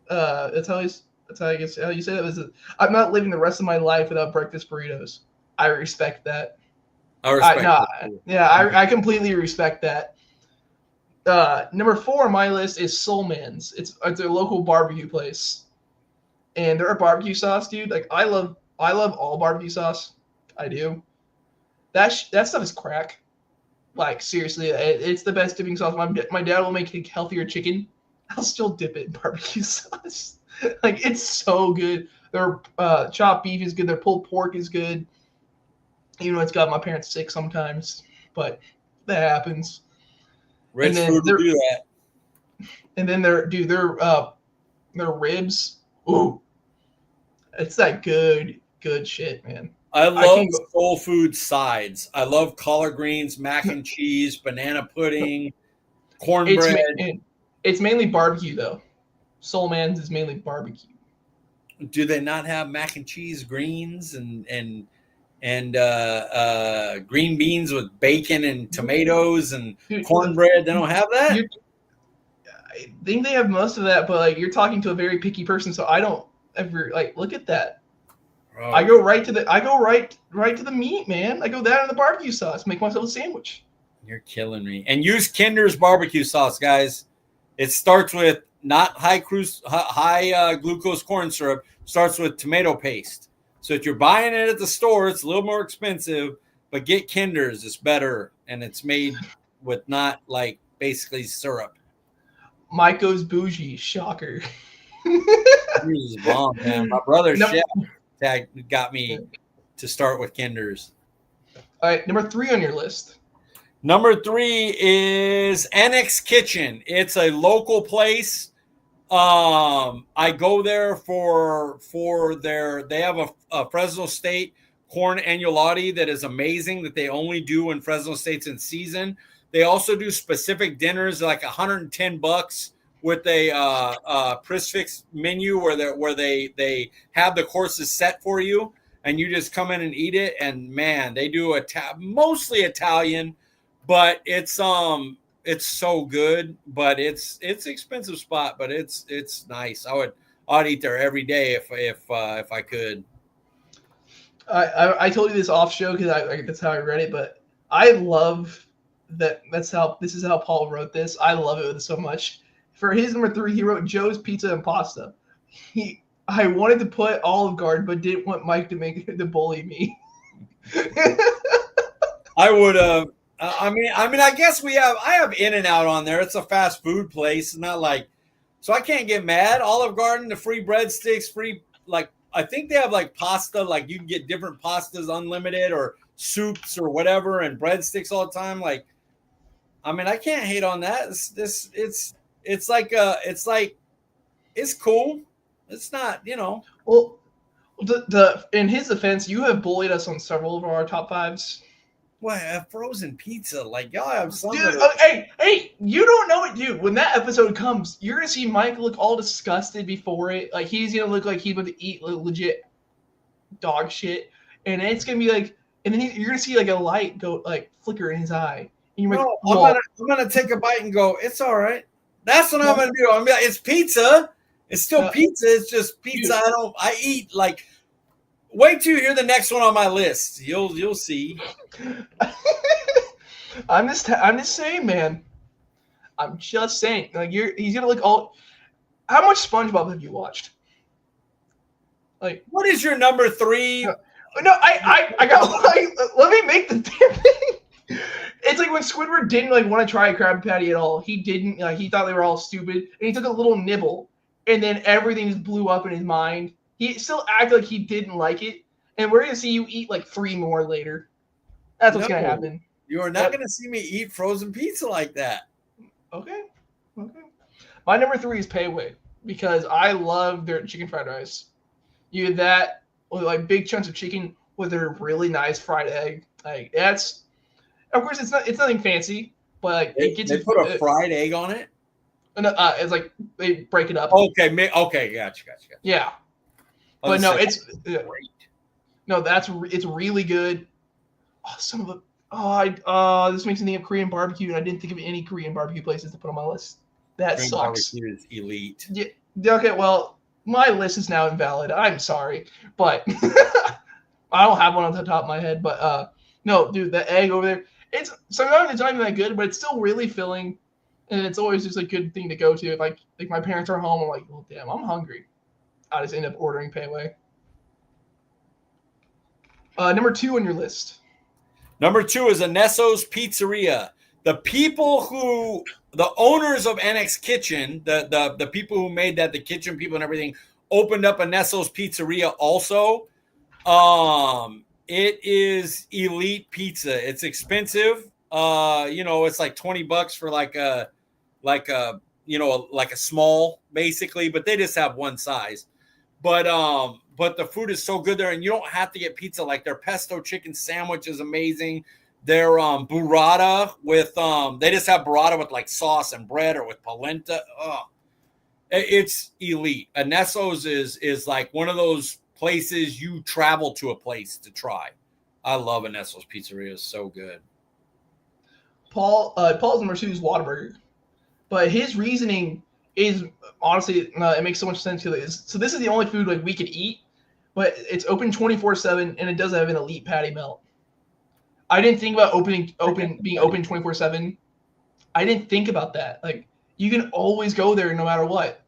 That's how I guess how you say it. I'm not living the rest of my life without breakfast burritos. I respect that. I respect that. I completely respect that. Number 4 on my list is Soul Man's. It's a local barbecue place, and their barbecue sauce, dude. Like I love all barbecue sauce. I do. That stuff is crack. Like seriously, it's the best dipping sauce. My dad will make healthier chicken. I'll still dip it in barbecue sauce. Like it's so good. Their chopped beef is good. Their pulled pork is good. Even though it's got my parents sick sometimes, but that happens. Rich food will do that. And then their ribs. Ooh, it's that good shit, man. I love soul food sides. I love collard greens, mac and cheese, banana pudding, cornbread. It's mainly barbecue though. Soul Man's is mainly barbecue. Do they not have mac and cheese greens and green beans with bacon and tomatoes and cornbread? They don't have that? I think they have most of that, but like you're talking to a very picky person, so I don't ever like look at that. Oh. I go right to the meat, man. I go that and the barbecue sauce. Make myself a sandwich. You're killing me. And use Kinder's barbecue sauce, guys. It starts with not high glucose corn syrup. Starts with tomato paste. So if you're buying it at the store, it's a little more expensive, but get Kinder's. It's better, and it's made with not like basically syrup. Mike goes bougie. Shocker. Kinder's is bomb, man. My brother's chef got me to start with Kinder's. All right, number 3 on your list. Number 3 is Annex Kitchen. It's a local place. I go there for they have a Fresno State corn agnolotti that is amazing that they only do when Fresno State's in season. They also do specific dinners like $110 with a prix menu where they have the courses set for you and you just come in and eat it. And man, they do mostly Italian, but it's so good. But it's expensive spot, but it's nice. I'd eat there every day if I could. I told you this off show because that's how I read it, but I love that. This is how Paul wrote this. I love it so much. For his number 3, he wrote Joe's Pizza and Pasta. I wanted to put Olive Garden, but didn't want Mike to bully me. I would have. I mean, I guess I have In-N-Out on there. It's a fast food place. It's not like, so I can't get mad. Olive Garden, the free breadsticks, free, like, I think they have like pasta, like you can get different pastas unlimited or soups or whatever and breadsticks all the time. Like, I mean, I can't hate on that. It's cool. It's not, Well, in his defense, you have bullied us on several of our top 5s. What, a frozen pizza? Like, y'all have something. Dude, hey, you don't know it, dude. When that episode comes, you're going to see Mike look all disgusted before it. Like, he's going to look like he's about to eat legit dog shit. And it's going to be like, and then you're going to see like a light go, like, flicker in his eye. And you're like, I'm going to take a bite and go, it's all right. That's what I'm going to do. I'm like, it's pizza. It's still pizza. It's just pizza. Dude. I eat like, wait till you hear the next one on my list. You'll see. I'm just saying, man. I'm just saying. Like he's gonna look all. How much SpongeBob have you watched? Like, what is your number 3? No, I got. Let me make the damn thing. It's like when Squidward didn't like want to try a Krabby Patty at all. He didn't. Like he thought they were all stupid, and he took a little nibble, and then everything just blew up in his mind. He still acted like he didn't like it, and we're gonna see you eat like 3 more later. That's what's gonna happen. You are not gonna see me eat frozen pizza like that. Okay. My number 3 is Pei Wei because I love their chicken fried rice. You get that with like big chunks of chicken with their really nice fried egg. Like that's, of course, it's nothing fancy, but like they put a fried egg on it. It's like they break it up. Okay, gotcha. Yeah, but no, it's great. No, it's really good. Oh, some of the this makes me think of Korean barbecue, and I didn't think of any Korean barbecue places to put on my list. That Korean sucks. Barbecue is elite. Yeah. Okay. Well, my list is now invalid. I'm sorry, but I don't have one on the top of my head. But no, dude, the egg over there. Sometimes it's not even that good, but it's still really filling, and it's always just a good thing to go to. If like my parents are home, I'm like, well, damn, I'm hungry. I just end up ordering Pei Wei. Number 2 on your list. Number 2 is Anesso's Pizzeria. The owners of NX Kitchen, the people who made that, the kitchen people and everything, opened up Anesso's Pizzeria also. It is elite pizza. It's expensive. It's like $20 for like a small basically, but they just have one size. But the food is so good there, and you don't have to get pizza. Like their pesto chicken sandwich is amazing. Their burrata with they just have burrata with like sauce and bread or with polenta. It's elite. Anesso's is like one of those places you travel to a place to try. I love Anesso's Pizzeria. It's so good. Paul's number 2 is Whataburger, but his reasoning is honestly it makes so much sense to this. So this is the only food like we could eat, but it's open 24/7 and it does have an elite patty melt. I didn't think about being open 24/7. I didn't think about that. Like you can always go there no matter what.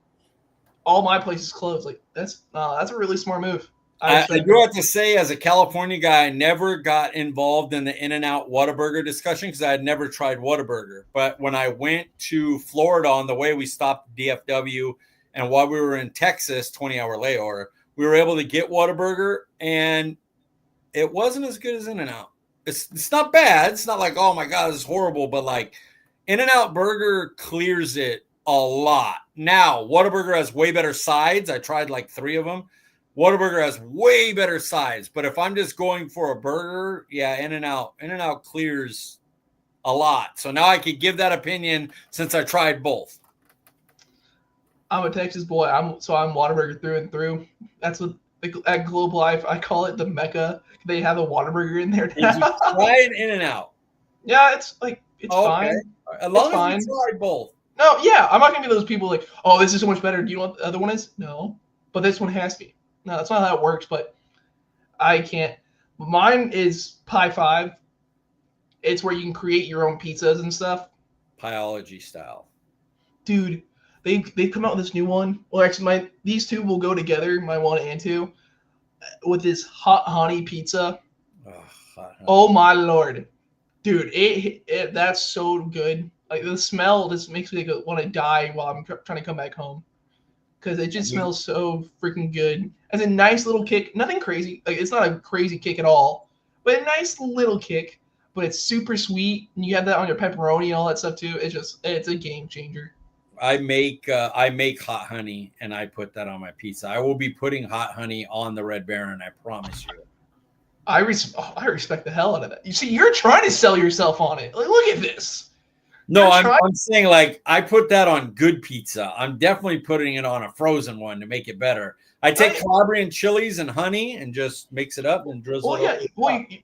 All my places closed. Like that's a really smart move. I do have to say, as a California guy, I never got involved in the In-N-Out Whataburger discussion because I had never tried Whataburger. But when I went to Florida on the way, we stopped DFW, and while we were in Texas, 20-hour layover, we were able to get Whataburger, and it wasn't as good as In-N-Out. It's not bad. It's not like, oh my God, this is horrible, but like In-N-Out Burger clears it a lot. Now, Whataburger has way better sides. I tried like 3 of them. Whataburger has way better sides, but if I'm just going for a burger, yeah, In-N-Out clears a lot. So now I could give that opinion since I tried both. I'm a Texas boy. I'm Whataburger through and through. That's what at Globe Life I call it the Mecca. They have a Whataburger in there now. Did you try an In-N-Out? Yeah, it's fine. As long as you tried both. No, yeah, I'm not gonna be those people like, oh, this is so much better. Do you know what the other one is? No, but this one has to be. No, that's not how it works, but I can't. Mine is Pie 5. It's where you can create your own pizzas and stuff. Pieology style. Dude, they've come out with this new one. Well, actually, these two will go together, my 1 and 2, with this hot honey pizza. Oh, my Lord. Dude, that's so good. Like, the smell just makes me want to die while I'm trying to come back home. Because it just smells so freaking good. As a nice little kick. Nothing crazy. Like it's not a crazy kick at all. But a nice little kick. But it's super sweet. And you have that on your pepperoni and all that stuff too. It's a game changer. I make hot honey and I put that on my pizza. I will be putting hot honey on the Red Baron, I promise you. I respect the hell out of that. You see, you're trying to sell yourself on it. Like, look at this. No, I'm saying like I put that on good pizza. I'm definitely putting it on a frozen one to make it better. I take Calabrian chilies and honey and just mix it up and drizzle it over.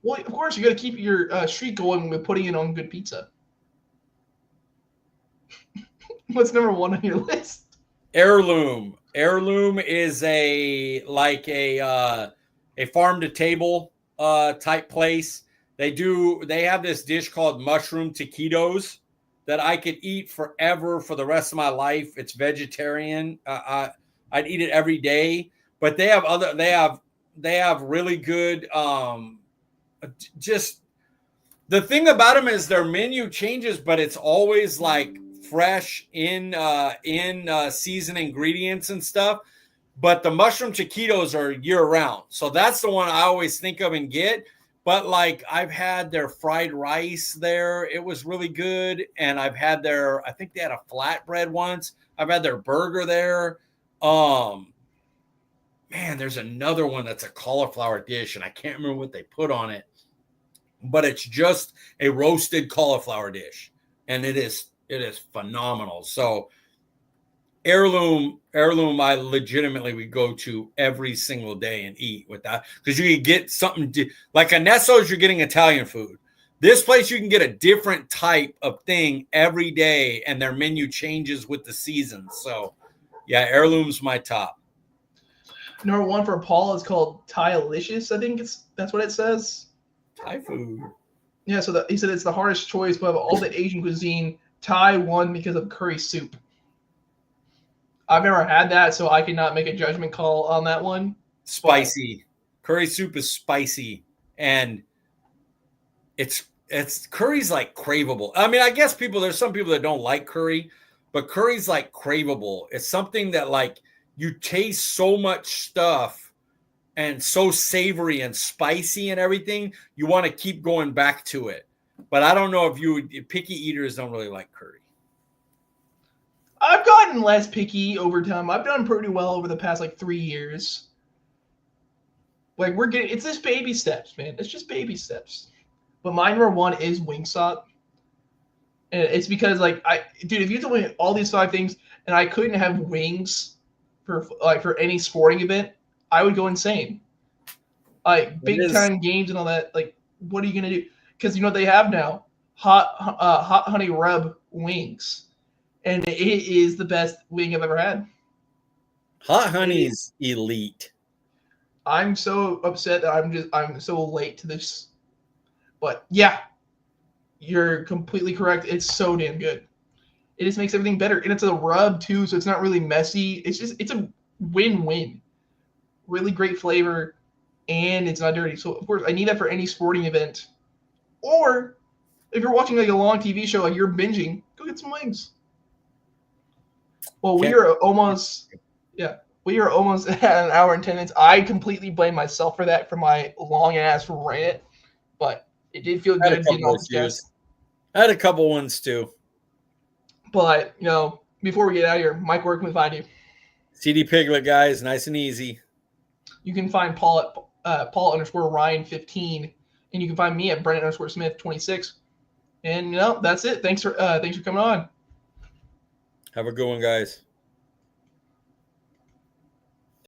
Well, of course, you got to keep your streak going with putting it on good pizza. What's number 1 on your list? Heirloom. Heirloom is a farm to table type place. They have this dish called mushroom taquitos that I could eat forever for the rest of my life. It's vegetarian. I'd eat it every day. But they have really good. Just the thing about them is their menu changes, but it's always like fresh in seasoned ingredients and stuff. But the mushroom chiquitos are year round, so that's the one I always think of and get. But like I've had their fried rice there. It was really good. And I've had I think they had a flatbread once. I've had their burger there. Man, there's another one that's a cauliflower dish, and I can't remember what they put on it. But it's just a roasted cauliflower dish. And it is phenomenal. So Heirloom, I legitimately would go to every single day and eat with that, because you can get something like a Nesso's. You're getting Italian food. This place, you can get a different type of thing every day, and their menu changes with the seasons. So, yeah, Heirloom's my top. Number one for Paul is called Thai-licious. I think that's what it says. Thai food. Yeah, so he said it's the hardest choice, but of all the Asian cuisine, Thai won because of curry soup. I've never had that, so I cannot make a judgment call on that one. Spicy. Curry soup is spicy, and it's curry's like craveable. I mean, I guess there's some people that don't like curry, but curry's like craveable. It's something that like you taste so much stuff and so savory and spicy and everything, you want to keep going back to it. But I don't know if picky eaters don't really like curry. I've gotten less picky over time. I've done pretty well over the past 3 years. Like it's just baby steps, man. It's just baby steps. But my number one is Wingstop. And it's because if you told me all these 5 things and I couldn't have wings for any sporting event, I would go insane. Big time games and all that. Like, what are you gonna do? Because they have now hot honey rub wings. And it is the best wing I've ever had. Hot honey's elite. I'm so upset that I'm so late to this. But yeah, you're completely correct. It's so damn good. It just makes everything better. And it's a rub too, so it's not really messy. It's a win-win. Really great flavor, and it's not dirty. So of course I need that for any sporting event. Or if you're watching a long TV show, like you're binging, go get some wings. Well, we are almost at an hour and 10 minutes. I completely blame myself for that, for my long-ass rant, but it did feel good getting off the chest. I had a couple ones, too. But, before we get out of here, Mike, where can we find you? CD Piglet, guys, nice and easy. You can find Paul at Paul_Ryan15, and you can find me at Brenden_Smith26. And, that's it. Thanks for coming on. Have a good one, guys.